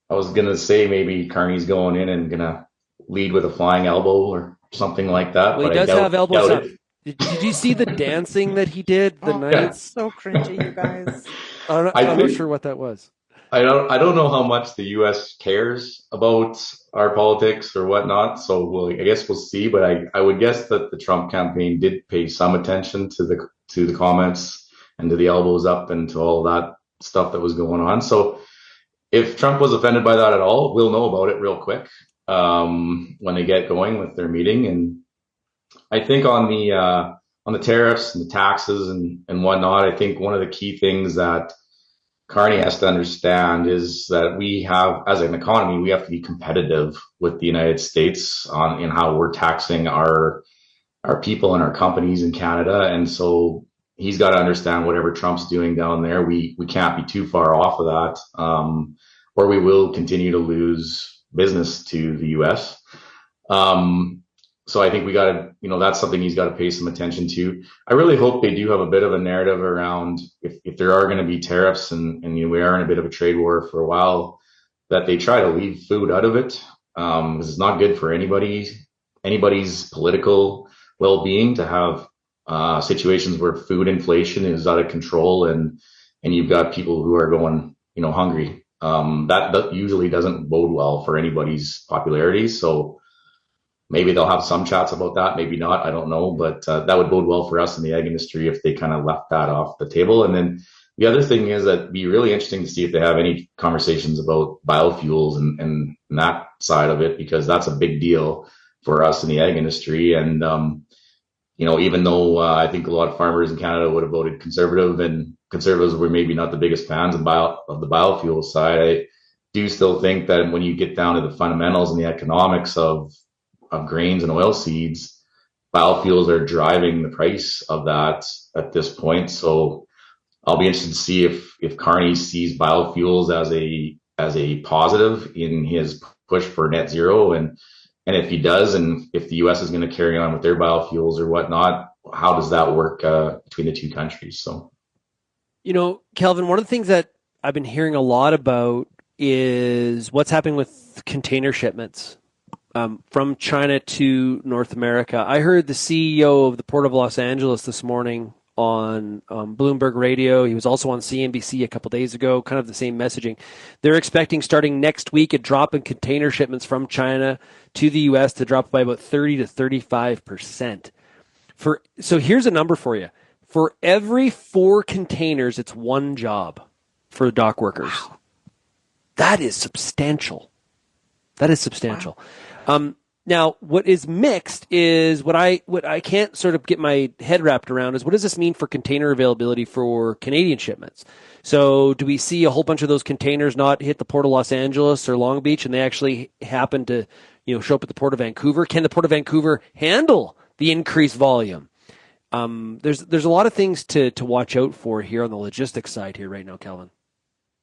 I was going to say maybe Carney's going in and going to lead with a flying elbow or something like that. Well, but he does have elbows up. Did you see the dancing that he did the night? That's so cringy, you guys. I'm not sure what that was. I don't know how much the U.S. cares about our politics or whatnot. So I guess we'll see. But I would guess that the Trump campaign did pay some attention to the comments and to the elbows up and to all that stuff that was going on. So if Trump was offended by that at all, we'll know about it real quick when they get going with their meeting. And I think on on the tariffs and the taxes and whatnot, I think one of the key things that Carney has to understand is that we have, as an economy, we have to be competitive with the United States in how we're taxing our people and our companies in Canada. And so he's got to understand whatever Trump's doing down there, we can't be too far off of that, or we will continue to lose business to the US. So I think we got to, that's something he's got to pay some attention to. I really hope they do have a bit of a narrative around if there are going to be tariffs and we are in a bit of a trade war for a while, that they try to leave food out of it. Because it's not good for anybody's political well-being to have situations where food inflation is out of control and you've got people who are going, hungry. That usually doesn't bode well for anybody's popularity. So maybe they'll have some chats about that, maybe not, I don't know, but that would bode well for us in the ag industry if they kind of left that off the table. And then the other thing is that it'd be really interesting to see if they have any conversations about biofuels and that side of it, because that's a big deal for us in the ag industry. And, even though I think a lot of farmers in Canada would have voted conservative, and conservatives were maybe not the biggest fans of the biofuel side, I do still think that when you get down to the fundamentals and the economics of grains and oil seeds, biofuels are driving the price of that at this point. So I'll be interested to see if Carney sees biofuels as a positive in his push for net zero, and if he does, and if the US is going to carry on with their biofuels or whatnot, how does that work between the two countries? So, Kelvin, one of the things that I've been hearing a lot about is what's happening with container shipments from China to North America. I heard the CEO of the Port of Los Angeles this morning on Bloomberg Radio. He was also on CNBC a couple days ago, kind of the same messaging. They're expecting starting next week a drop in container shipments from China to the U.S. to drop by about 30 to 35%. So here's a number for you. For every 4 containers, it's one job for dock workers. Wow. That is substantial. Wow. Now, what is mixed is what I can't sort of get my head wrapped around is what does this mean for container availability for Canadian shipments? So do we see a whole bunch of those containers not hit the Port of Los Angeles or Long Beach and they actually happen to show up at the Port of Vancouver? Can the Port of Vancouver handle the increased volume? There's a lot of things to watch out for here on the logistics side here right now, Kelvin.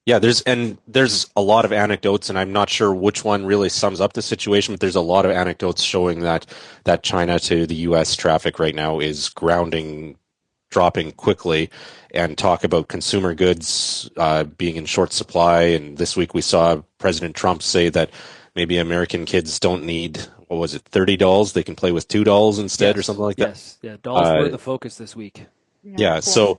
Yeah, there's a lot of anecdotes, and I'm not sure which one really sums up the situation, but there's a lot of anecdotes showing that China to the U.S. traffic right now is dropping quickly, and talk about consumer goods being in short supply. And this week we saw President Trump say that maybe American kids don't need, what was it, $30? They can play with $2 instead, or something like that. Yes, yeah, dollars were the focus this week. Yeah, cool. So.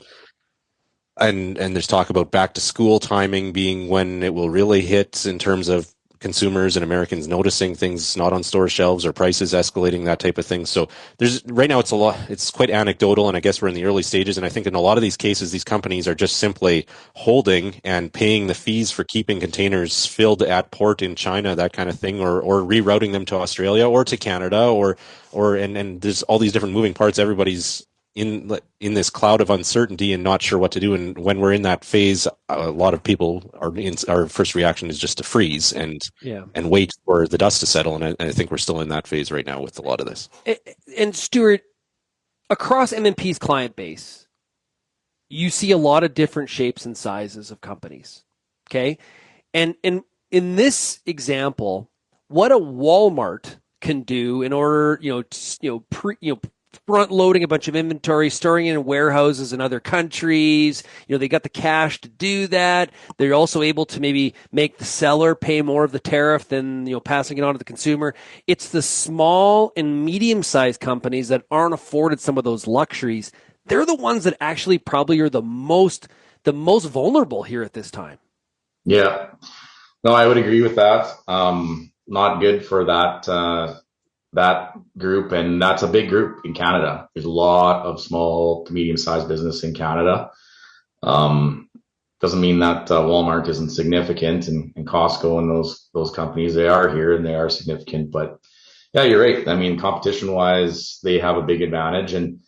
And there's talk about back to school timing being when it will really hit in terms of consumers and Americans noticing things not on store shelves or prices escalating, that type of thing. So right now it's quite anecdotal, and I guess we're in the early stages. And I think in a lot of these cases, these companies are just simply holding and paying the fees for keeping containers filled at port in China, that kind of thing, or rerouting them to Australia or to Canada, and there's all these different moving parts. Everybody's in this cloud of uncertainty and not sure what to do. And when we're in that phase, a lot of people our first reaction is just to freeze and wait for the dust to settle. And I think we're still in that phase right now with a lot of this. And Stuart, across MNP's client base, you see a lot of different shapes and sizes of companies. Okay. And in this example, what a Walmart can do in order, front loading a bunch of inventory, storing it in warehouses in other countries. They got the cash to do that. They're also able to maybe make the seller pay more of the tariff than, passing it on to the consumer. It's the small and medium-sized companies that aren't afforded some of those luxuries. They're the ones that actually probably are the most vulnerable here at this time. Yeah. No, I would agree with that. Not good for that group, and that's a big group in Canada. There's a lot of small to medium-sized business in Canada. Doesn't mean that Walmart isn't significant, and Costco and those companies, they are here and they are significant. But yeah, you're right. I mean, competition-wise, they have a big advantage. And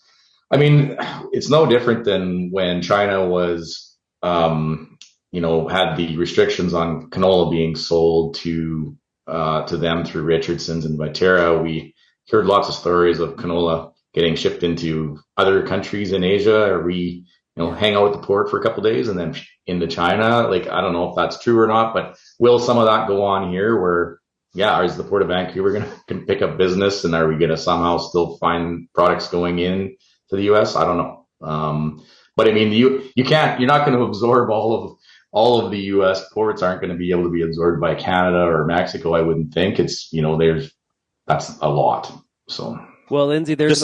I mean, it's no different than when China was, had the restrictions on canola being sold to them through Richardson's and Viterra. We heard lots of stories of canola getting shipped into other countries in Asia, or we, hang out at the port for a couple of days and then into China. Like, I don't know if that's true or not, but will some of that go on here where, is the Port of Vancouver going to pick up business, and are we going to somehow still find products going in to the U.S.? I don't know. But I mean, you're not going to absorb all of the U.S. ports aren't going to be able to be absorbed by Canada or Mexico. I wouldn't think that's a lot. So. Well, Lyndsey, there's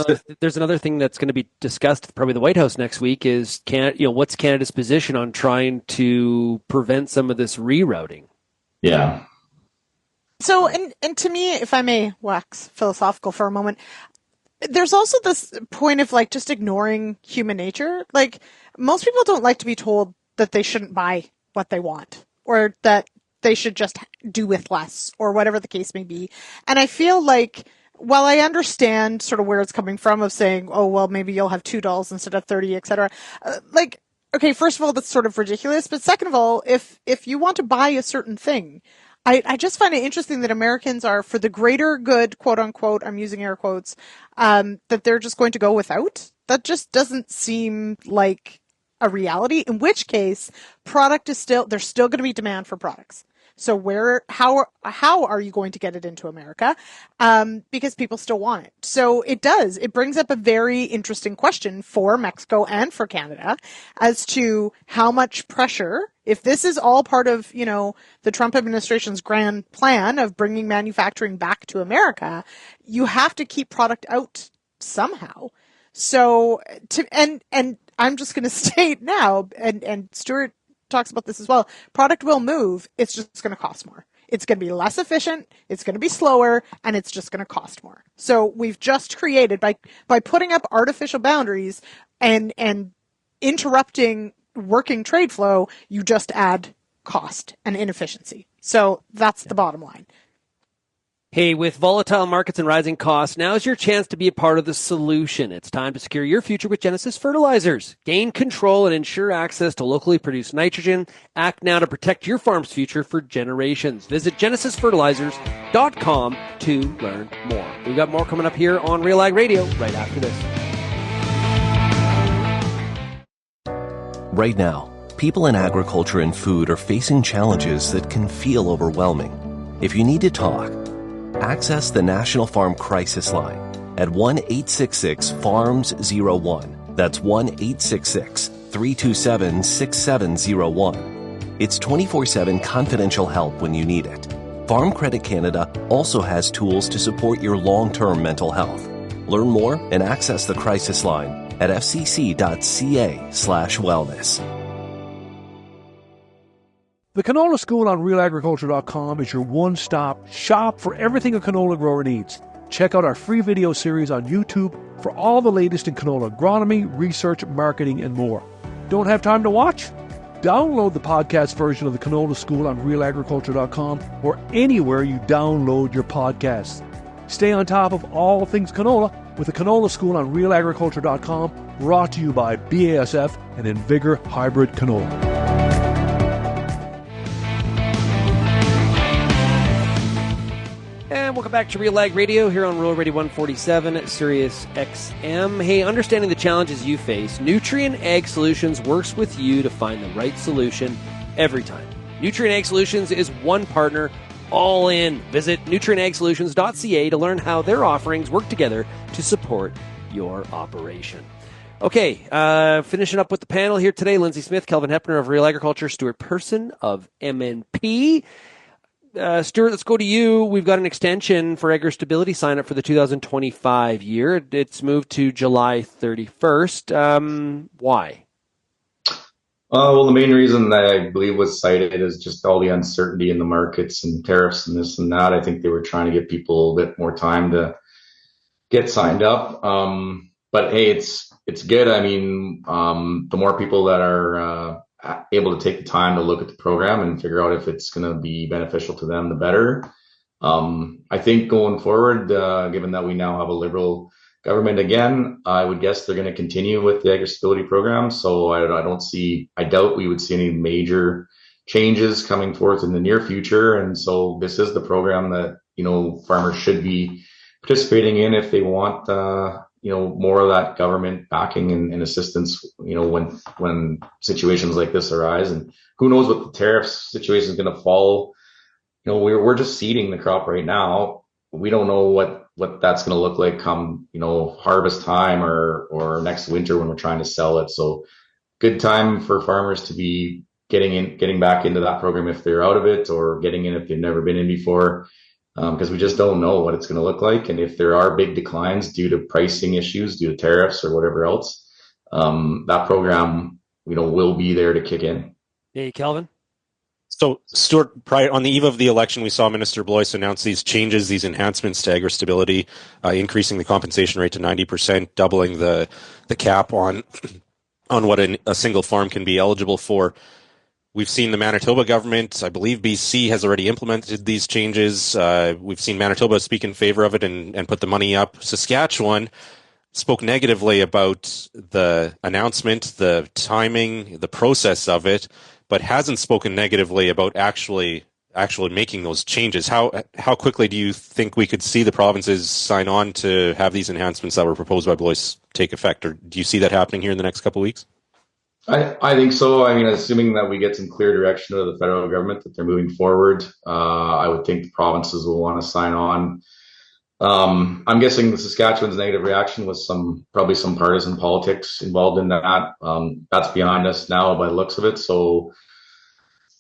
another thing that's going to be discussed at probably the White House next week is what's Canada's position on trying to prevent some of this rerouting? Yeah. So, and to me, if I may wax philosophical for a moment, there's also this point of like just ignoring human nature. Like, most people don't like to be told that they shouldn't buy what they want, or that they should just do with less, or whatever the case may be. And I feel like, while I understand sort of where it's coming from of saying, oh, well, maybe you'll have $2 instead of 30, et cetera. Okay, first of all, that's sort of ridiculous. But second of all, if you want to buy a certain thing, I just find it interesting that Americans are, for the greater good, quote unquote, I'm using air quotes, that they're just going to go without. That just doesn't seem like a reality, in which case there's still going to be demand for products. So how are you going to get it into America? Because people still want it. So it brings up a very interesting question for Mexico and for Canada as to how much pressure, if this is all part of, the Trump administration's grand plan of bringing manufacturing back to America, you have to keep product out somehow. So, and I'm just going to state now, and Stuart talks about this as well, product will move. It's just going to cost more. It's going to be less efficient. It's going to be slower, and it's just going to cost more. So we've just created, by putting up artificial boundaries and interrupting working trade flow, you just add cost and inefficiency. So that's the bottom line. Hey, with volatile markets and rising costs, now is your chance to be a part of the solution. It's time to secure your future with Genesis Fertilizers. Gain control and ensure access to locally produced nitrogen. Act now to protect your farm's future for generations. Visit genesisfertilizers.com to learn more. We've got more coming up here on RealAg Radio right after this. Right now, people in agriculture and food are facing challenges that can feel overwhelming. If you need to talk, access the National Farm Crisis Line at 1-866-FARMS-01. That's 1-866-327-6701. It's 24/7 confidential help when you need it. Farm Credit Canada also has tools to support your long-term mental health. Learn more and access the crisis line at fcc.ca/wellness. The Canola School on RealAgriculture.com is your one-stop shop for everything a canola grower needs. Check out our free video series on YouTube for all the latest in canola agronomy, research, marketing, and more. Don't have time to watch? Download the podcast version of the Canola School on RealAgriculture.com or anywhere you download your podcasts. Stay on top of all things canola with the Canola School on RealAgriculture.com, brought to you by BASF and Invigor Hybrid Canola. And welcome back to RealAg Radio here on Rural Radio 147 at Sirius XM. Hey, understanding the challenges you face, Nutrien Ag Solutions works with you to find the right solution every time. Nutrien Ag Solutions is one partner, all in. Visit nutrienagsolutions.ca to learn how their offerings work together to support your operation. Okay, finishing up with the panel here today, Lyndsey Smith, Kelvin Heppner of RealAgriculture, Stuart Person of MNP. Stuart, let's go to you. We've got an extension for AgriStability sign up for the 2025 year. It's moved to July 31st. Why? Well, the main reason that I believe was cited is just all the uncertainty in the markets and tariffs and this and that. I think they were trying to give people a bit more time to get signed up. But hey, it's good. I mean, the more people that are able to take the time to look at the program and figure out if it's going to be beneficial to them, the better. I think going forward, given that we now have a Liberal government again, I would guess they're going to continue with the AgriStability program. So I doubt we would see any major changes coming forth in the near future. And so this is the program that, farmers should be participating in if they want, more of that government backing and assistance, when situations like this arise. And who knows what the tariff situation is going to fall. We're just seeding the crop right now. We don't know what that's going to look like come, harvest time or next winter when we're trying to sell it. So good time for farmers to be getting back into that program if they're out of it, or getting in if they've never been in before. Because we just don't know what it's going to look like. And if there are big declines due to pricing issues, due to tariffs or whatever else, that program, will be there to kick in. Hey, Kelvin? So, Stuart, on the eve of the election, we saw Minister Blois announce these changes, these enhancements to AgriStability, increasing the compensation rate to 90%, doubling the cap on what a single farm can be eligible for. We've seen the Manitoba government, I believe BC has already implemented these changes. We've seen Manitoba speak in favor of it and put the money up. Saskatchewan spoke negatively about the announcement, the timing, the process of it, but hasn't spoken negatively about actually making those changes. How quickly do you think we could see the provinces sign on to have these enhancements that were proposed by Blois take effect? Or do you see that happening here in the next couple of weeks? I think so. I mean, assuming that we get some clear direction of the federal government that they're moving forward, I would think the provinces will want to sign on. I'm guessing the Saskatchewan's negative reaction was probably some partisan politics involved in that. That's behind us now by the looks of it. So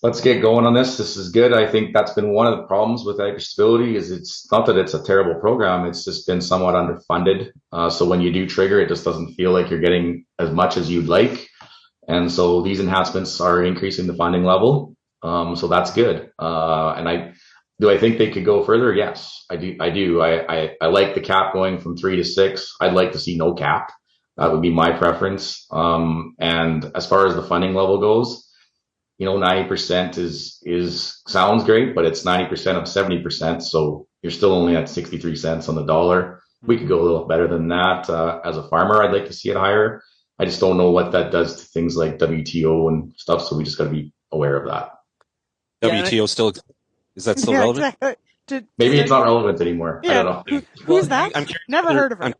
let's get going on this. This is good. I think that's been one of the problems with AgriStability is it's not that it's a terrible program. It's just been somewhat underfunded. So when you do trigger, it just doesn't feel like you're getting as much as you'd like. And so these enhancements are increasing the funding level. So that's good. And I think they could go further? Yes, I do. I like the cap going from 3 to 6. I'd like to see no cap. That would be my preference. And as far as the funding level goes, 90% is sounds great, but it's 90% of 70%. So you're still only at 63 cents on the dollar. We could go a little better than that. As a farmer, I'd like to see it higher. I just don't know what that does to things like WTO and stuff. So we just got to be aware of that. WTO is that still relevant? Exactly. Maybe it's not relevant anymore. Yeah. I don't know. Who's that? Never heard of her.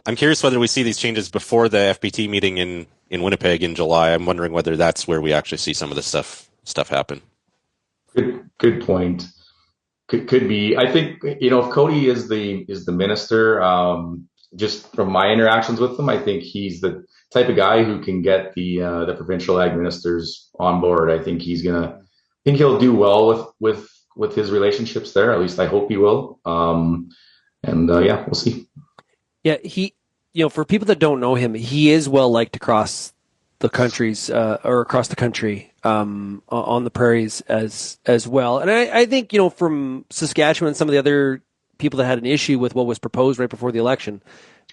I'm curious whether we see these changes before the FPT meeting in Winnipeg in July. I'm wondering whether that's where we actually see some of this stuff happen. Good point. Could be. I think if Cody is the minister. Just from my interactions with him, I think he's the type of guy who can get the provincial ag ministers on board. I think he'll do well with his relationships there. At least I hope he will. We'll see. Yeah, for people that don't know him, he is well liked across the countries or across the country on the prairies as well. And I think from Saskatchewan, some of the other people that had an issue with what was proposed right before the election,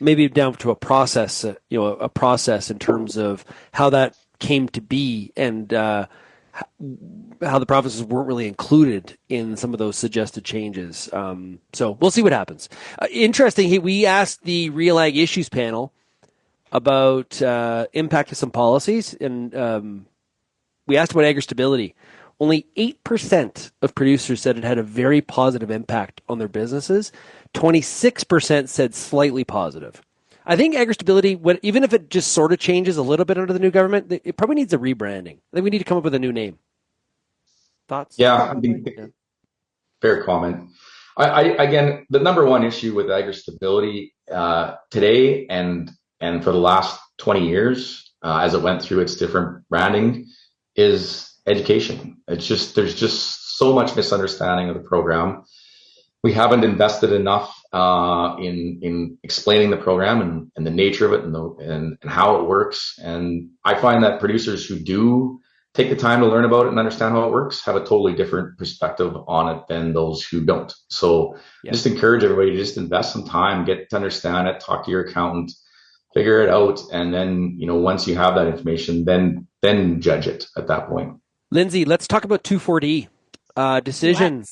maybe down to a process in terms of how that came to be and how the provinces weren't really included in some of those suggested changes. So we'll see what happens. Interesting, we asked the RealAg Issues panel about impact of some policies, and we asked about AgriStability. Only 8% of producers said it had a very positive impact on their businesses. 26% said slightly positive. I think AgriStability, even if it just sort of changes a little bit under the new government, it probably needs a rebranding. I think we need to come up with a new name. Thoughts? Yeah, fair comment. I again, the number one issue with AgriStability today and for the last 20 years, as it went through its different branding, is education. There's just so much misunderstanding of the program. We haven't invested enough in explaining the program and the nature of it and how it works. And I find that producers who do take the time to learn about it and understand how it works have a totally different perspective on it than those who don't. So just encourage everybody to just invest some time, get to understand it, talk to your accountant, figure it out, and then once you have that information, then judge it at that point. Lyndsey, let's talk about 2,4-D decision.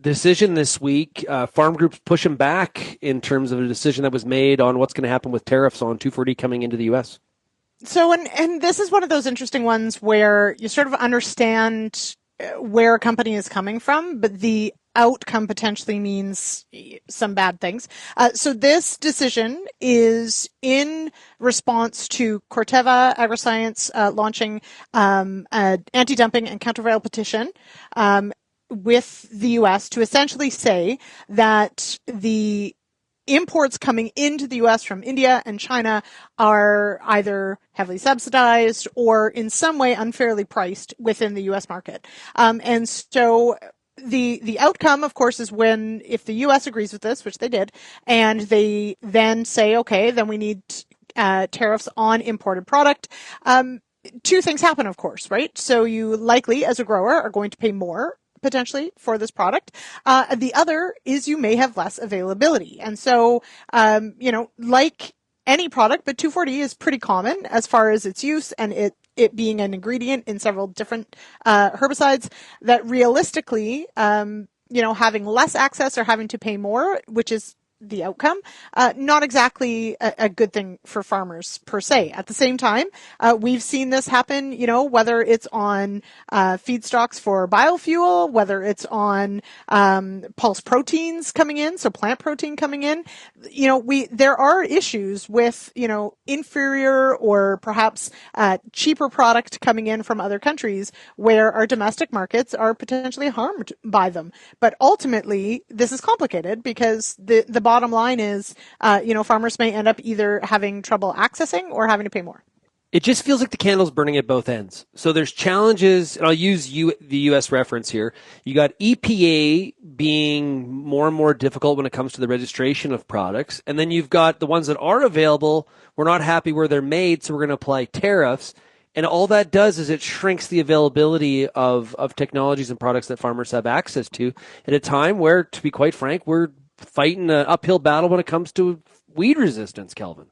decision this week. Farm groups pushing back in terms of a decision that was made on what's going to happen with tariffs on 2,4-D coming into the U.S. So, and this is one of those interesting ones where you sort of understand where a company is coming from, but the outcome potentially means some bad things. So this decision is in response to Corteva Agriscience launching an anti-dumping and countervail petition with the U.S. to essentially say that the imports coming into the U.S. from India and China are either heavily subsidized or in some way unfairly priced within the U.S. market. And so the outcome, of course, is if the U.S. agrees with this, which they did, and they then say, okay, then we need tariffs on imported product. Two things happen, of course, right? So you likely, as a grower, are going to pay more potentially for this product. The other is you may have less availability. And so, like any product, but 2,4-D is pretty common as far as its use and it being an ingredient in several different herbicides, that realistically, having less access or having to pay more, which is the outcome, not exactly a good thing for farmers per se. At the same time, we've seen this happen, whether it's on feedstocks for biofuel, whether it's on pulse proteins coming in, so plant protein coming in. There are issues with, inferior or perhaps cheaper product coming in from other countries where our domestic markets are potentially harmed by them. But ultimately, this is complicated because the bottom line is, farmers may end up either having trouble accessing or having to pay more. It just feels like the candle's burning at both ends. So there's challenges, and I'll use the U.S. reference here. You got EPA being more and more difficult when it comes to the registration of products. And then you've got the ones that are available. We're not happy where they're made, so we're going to apply tariffs. And all that does is it shrinks the availability of technologies and products that farmers have access to at a time where, to be quite frank, we're fighting an uphill battle when it comes to weed resistance, Kelvin.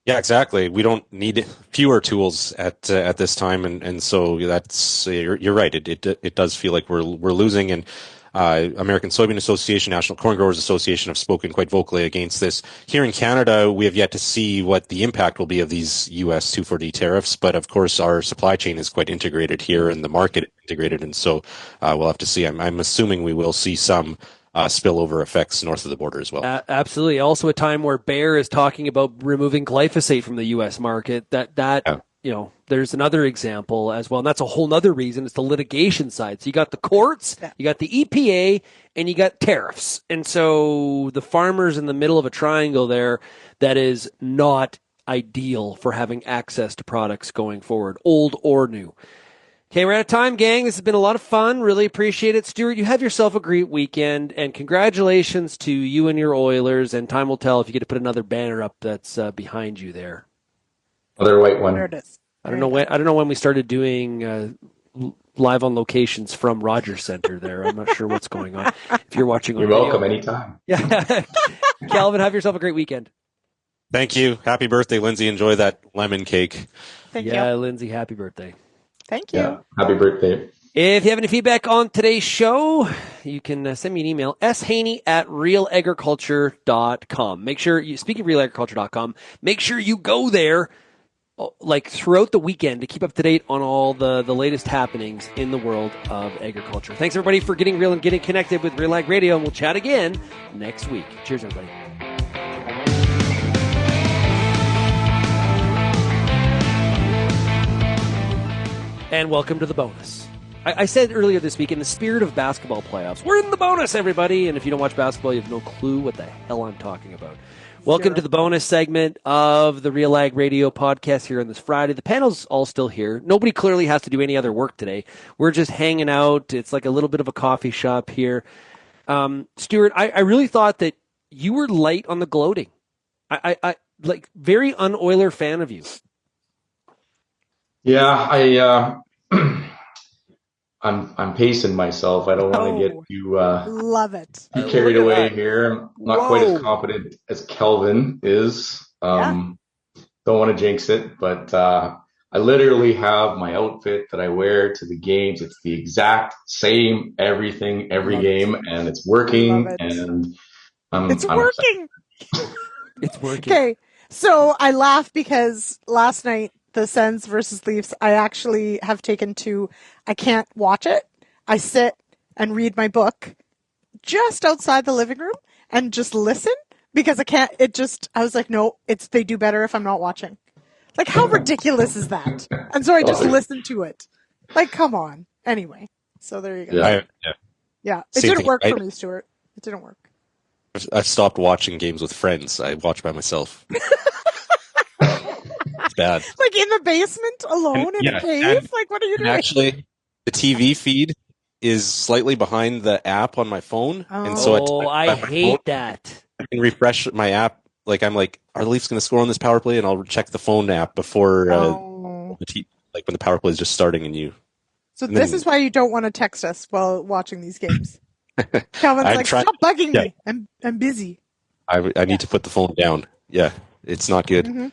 Yeah, exactly. We don't need fewer tools at this time, and so that's you're right. It does feel like we're losing, and American Soybean Association, National Corn Growers Association have spoken quite vocally against this. Here in Canada, we have yet to see what the impact will be of these U.S. 2,4-D tariffs, but of course our supply chain is quite integrated here, and the market is integrated, and so we'll have to see. I'm assuming we will see some spillover effects north of the border as well. Absolutely. Also a time where Bayer is talking about removing glyphosate from the U.S. market. There's another example as well. And that's a whole other reason. It's the litigation side. So you got the courts, you got the EPA, and you got tariffs. And so the farmer's in the middle of a triangle there that is not ideal for having access to products going forward, old or new. Okay, we're out of time, gang. This has been a lot of fun. Really appreciate it. Stuart, you have yourself a great weekend, and congratulations to you and your Oilers, and time will tell if you get to put another banner up that's behind you there. Another white one. There it is. I don't know when we started doing live on locations from Rogers Center there. I'm not sure what's going on. If you're watching on You're video. welcome anytime. Yeah. Kelvin, have yourself a great weekend. Thank you. Happy birthday, Lyndsey. Enjoy that lemon cake. Thank you. Yeah, Lyndsey, happy birthday. Thank you. Yeah. Happy birthday. If you have any feedback on today's show, you can send me an email, shaney@realagriculture.com. Make sure you, speaking of realagriculture.com, make sure you go there like throughout the weekend to keep up to date on all the latest happenings in the world of agriculture. Thanks everybody for getting real and getting connected with RealAg Radio, and we'll chat again next week. Cheers, everybody. And welcome to the bonus. I said earlier this week, in the spirit of basketball playoffs, we're in the bonus, everybody. And if you don't watch basketball, you have no clue what the hell I'm talking about. Welcome to the bonus segment of the RealAg Radio podcast here on this Friday. The panel's all still here. Nobody clearly has to do any other work today. We're just hanging out. It's like a little bit of a coffee shop here. Stuart, I really thought that you were light on the gloating. I like very un-Oiler fan of you. Yeah, I'm pacing myself. I don't want to get too love it. Too carried away here. I'm not quite as confident as Kelvin is. Don't want to jinx it, but I literally have my outfit that I wear to the games. It's the exact same everything every game, and it's working. And it's I'm working. It's working. Okay, so I laugh because last night the Sens versus Leafs, I actually have taken to. I can't watch it. I sit and read my book just outside the living room and just listen because I can't. I was like, no, they do better if I'm not watching. Like, how ridiculous is that? And so I just listened to it. Like, come on. Anyway, so there you go. Yeah. It didn't work for me, Stuart. It didn't work. I've stopped watching games with friends. I watch by myself. It's bad. Like in the basement alone in a cave? Like, what are you doing? Actually, the TV feed is slightly behind the app on my phone. And so I hate that. I can refresh my app. Like, I'm like, are the Leafs going to score on this power play? And I'll check the phone app before when the power play is just starting and you. So this is why you don't want to text us while watching these games. Kelvin's like, stop bugging me. I'm busy. I need to put the phone down. Yeah, it's not good. Mm-hmm.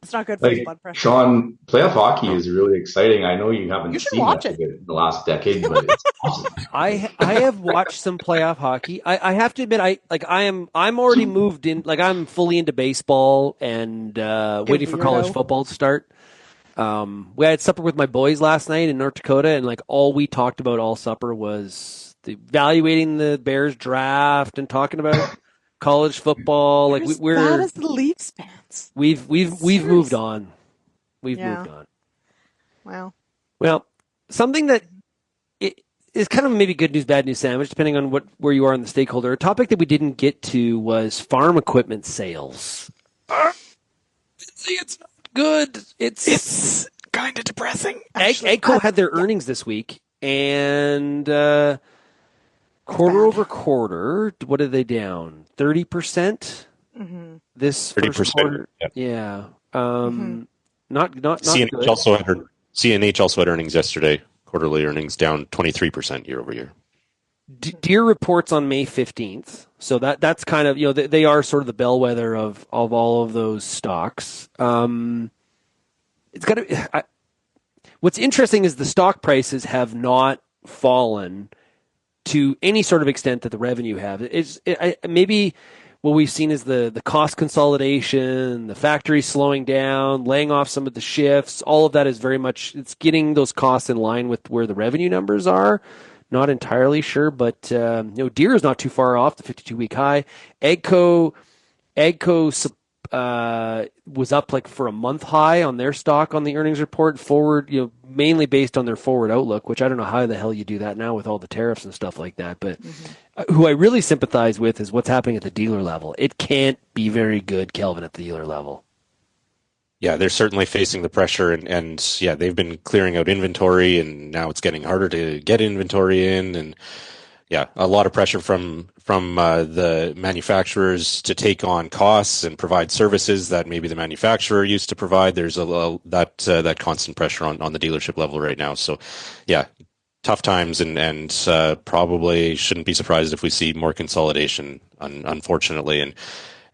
It's not good for your blood pressure. Sean, playoff hockey is really exciting. I know you haven't seen much of it in the last decade, but it's awesome. I have watched some playoff hockey. I have to admit, I'm already moved in. Like, I'm fully into baseball and waiting for college football to start. We had supper with my boys last night in North Dakota, and like all we talked about all supper was evaluating the Bears draft and talking about college football. Like we're bad as the Leafs fans. We've moved on. We've moved on. Wow. Well, something that is kind of maybe good news, bad news sandwich, depending on where you are in the stakeholder. A topic that we didn't get to was farm equipment sales. It's not good. It's kind of depressing. Agco had their earnings this week, and quarter over quarter, what are they down? 30%? Mm-hmm. This 30%, first quarter? Yeah. Not CNH good. CNH also had earnings yesterday. Quarterly earnings down 23% year over year. Deere reports on May 15th. So that's kind of, they are sort of the bellwether of all of those stocks. It's got to. What's interesting is the stock prices have not fallen to any sort of extent that the revenue have. Maybe what we've seen is the cost consolidation, the factory slowing down, laying off some of the shifts. All of that is very much, it's getting those costs in line with where the revenue numbers are. Not entirely sure, but Deere is not too far off the 52-week high. Agco was up like for a month high on their stock on the earnings report forward, mainly based on their forward outlook, which I don't know how the hell you do that now with all the tariffs and stuff like that. But who I really sympathize with is what's happening at the dealer level. It can't be very good, Kelvin, at the dealer level. Yeah, they're certainly facing the pressure, and they've been clearing out inventory, and now it's getting harder to get inventory in, and a lot of pressure from the manufacturers to take on costs and provide services that maybe the manufacturer used to provide. There's that constant pressure on the dealership level right now. So, tough times, and probably shouldn't be surprised if we see more consolidation, unfortunately,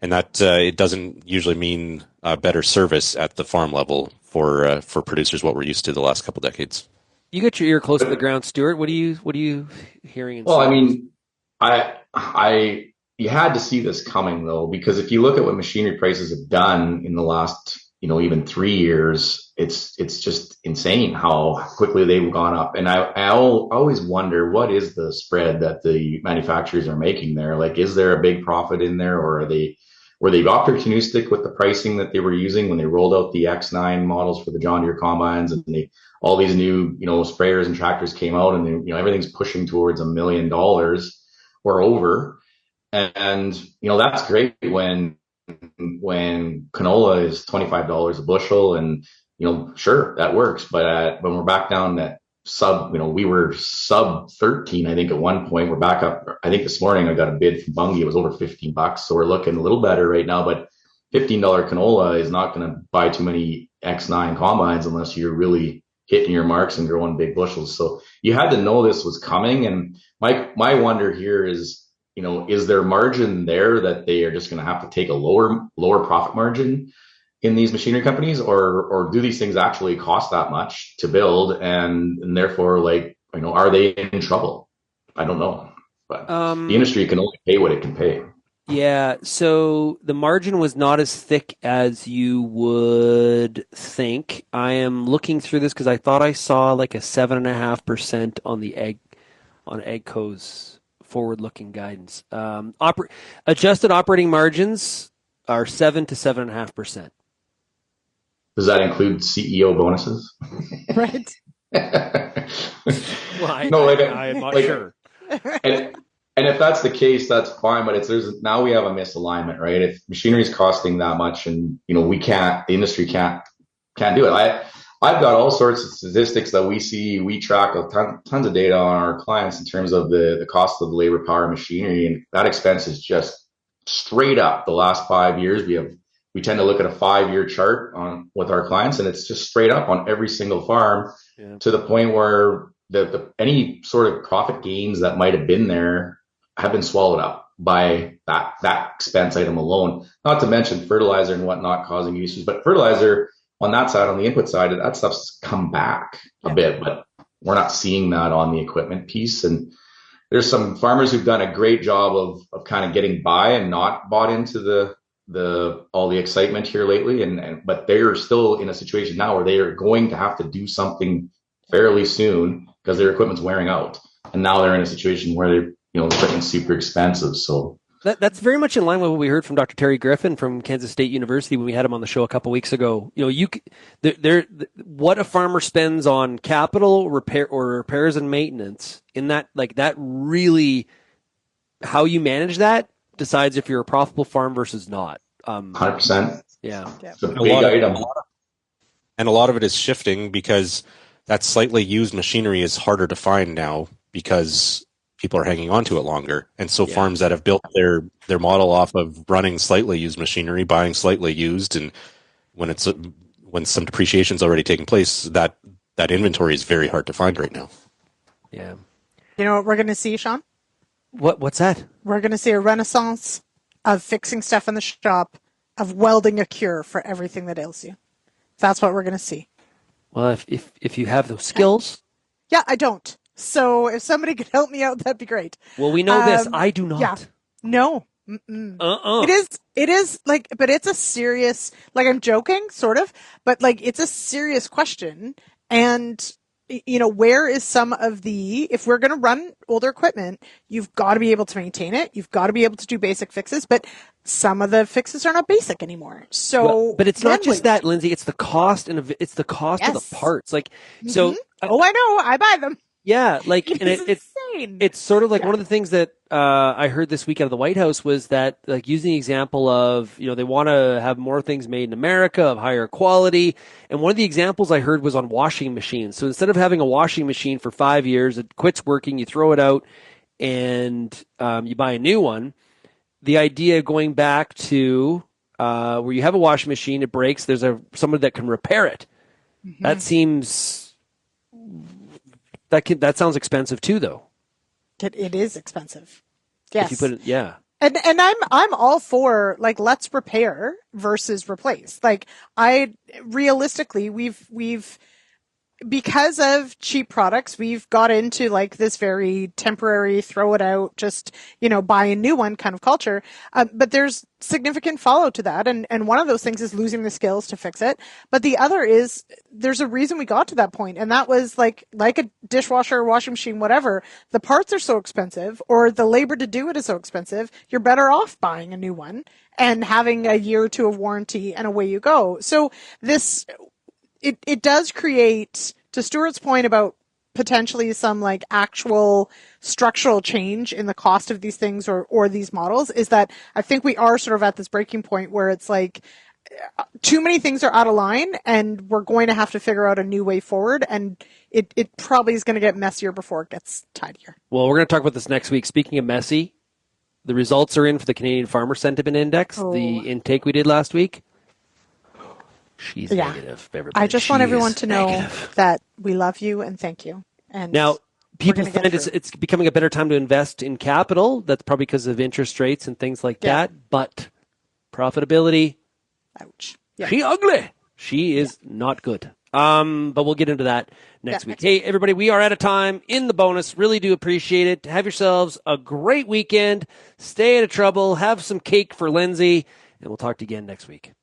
and that it doesn't usually mean better service at the farm level for producers, what we're used to the last couple decades. You got your ear close to the ground, Stuart. What are you hearing? Well, I mean, you had to see this coming though, because if you look at what machinery prices have done in the last, even 3 years, it's just insane how quickly they've gone up. And I always wonder, what is the spread that the manufacturers are making there? Like, is there a big profit in there, or were they opportunistic with the pricing that they were using when they rolled out the X9 models for the John Deere combines, and all these new, sprayers and tractors came out, and everything's pushing towards $1 million or over. And that's great when canola is $25 a bushel, and sure, that works. But when we're back down at we were sub 13, I think at one point. We're back up. I think this morning I got a bid from Bunge. It was over $15, so we're looking a little better right now. But $15 canola is not going to buy too many X9 combines unless you're really hitting your marks and growing big bushels. So you had to know this was coming. And my wonder here is, is there margin there that they are just going to have to take a lower profit margin in these machinery companies, or do these things actually cost that much to build, and therefore, like, are they in trouble? I don't know, but the industry can only pay what it can pay. Yeah, so the margin was not as thick as you would think. I am looking through this because I thought I saw like a 7.5% on the AGCO's forward-looking guidance. Adjusted operating margins are 7 to 7.5%. Does that include CEO bonuses? Right. Well, I'm not sure. And if that's the case, that's fine. But now we have a misalignment, right? If machinery is costing that much, and the industry can't do it. I've got all sorts of statistics that we track tons of data on our clients in terms of the cost of labor, power, machinery, and that expense is just straight up the last 5 years. We tend to look at a 5-year chart with our clients, and it's just straight up on every single farm, to the point where any sort of profit gains that might have been there have been swallowed up by that expense item alone. Not to mention fertilizer and whatnot causing issues, but fertilizer on that side, on the input side, that stuff's come back a bit, but we're not seeing that on the equipment piece. And there's some farmers who've done a great job of kind of getting by and not bought into all the excitement here lately, but they're still in a situation now where they are going to have to do something fairly soon because their equipment's wearing out, and now they're in a situation where they're equipment's super expensive. So that's very much in line with what we heard from Dr. Terry Griffin from Kansas State University when we had him on the show a couple weeks ago. What a farmer spends on capital repairs and maintenance, in that really, how you manage that decides if you're a profitable farm versus not. 100%. Yeah. It's a big item. And a lot of it is shifting because that slightly used machinery is harder to find now because people are hanging on to it longer. And so farms that have built their model off of running slightly used machinery, buying slightly used, and when some depreciation's already taken place, that inventory is very hard to find right now. Yeah. You know what we're going to see, Shaun? What's that? We're going to see a renaissance of fixing stuff in the shop, of welding a cure for everything that ails you. That's what we're going to see. Well, if you have those skills. Yeah, I don't. So if somebody could help me out, that'd be great. Well, we know this. I do not. Yeah. No. It is like, but it's a serious, like, I'm joking, sort of, but like, it's a serious question. And, where is some of if we're going to run older equipment, you've got to be able to maintain it. You've got to be able to do basic fixes, but some of the fixes are not basic anymore. So, but it's not just that, Lyndsey. It's the cost, and it's the cost of the parts. Like, so. I know. I buy them. Yeah, like, and it's sort of like one of the things that I heard this week out of the White House was that, like, using the example of, they want to have more things made in America of higher quality. And one of the examples I heard was on washing machines. So instead of having a washing machine for 5 years, it quits working, you throw it out, and you buy a new one. The idea of going back to where you have a washing machine, it breaks, there's somebody that can repair it. Mm-hmm. That seems... That sounds expensive too, though. It is expensive. Yes. If you put it, yeah. And I'm all for, like, let's repair versus replace. Like, realistically, we've because of cheap products, we've got into, like, this very temporary, throw it out, just, buy a new one kind of culture. But there's significant follow to that. And one of those things is losing the skills to fix it. But the other is there's a reason we got to that point. And that was like a dishwasher, washing machine, whatever. The parts are so expensive, or the labor to do it is so expensive. You're better off buying a new one and having a year or two of warranty, and away you go. So it does create, to Stuart's point about potentially some, like, actual structural change in the cost of these things or these models, is that I think we are sort of at this breaking point where it's like too many things are out of line, and we're going to have to figure out a new way forward, and it probably is going to get messier before it gets tidier. Well, we're going to talk about this next week. Speaking of messy, the results are in for the Canadian Farmer Sentiment Index, the intake we did last week. She's negative. Everybody. I just want everyone to know that we love you and thank you. And now, people find it's becoming a better time to invest in capital. That's probably because of interest rates and things like that. But profitability, ouch. Yeah. She ugly. She is not good. But we'll get into that next week. Hey, everybody, we are out of time in the bonus. Really do appreciate it. Have yourselves a great weekend. Stay out of trouble. Have some cake for Lyndsey, and we'll talk to you again next week.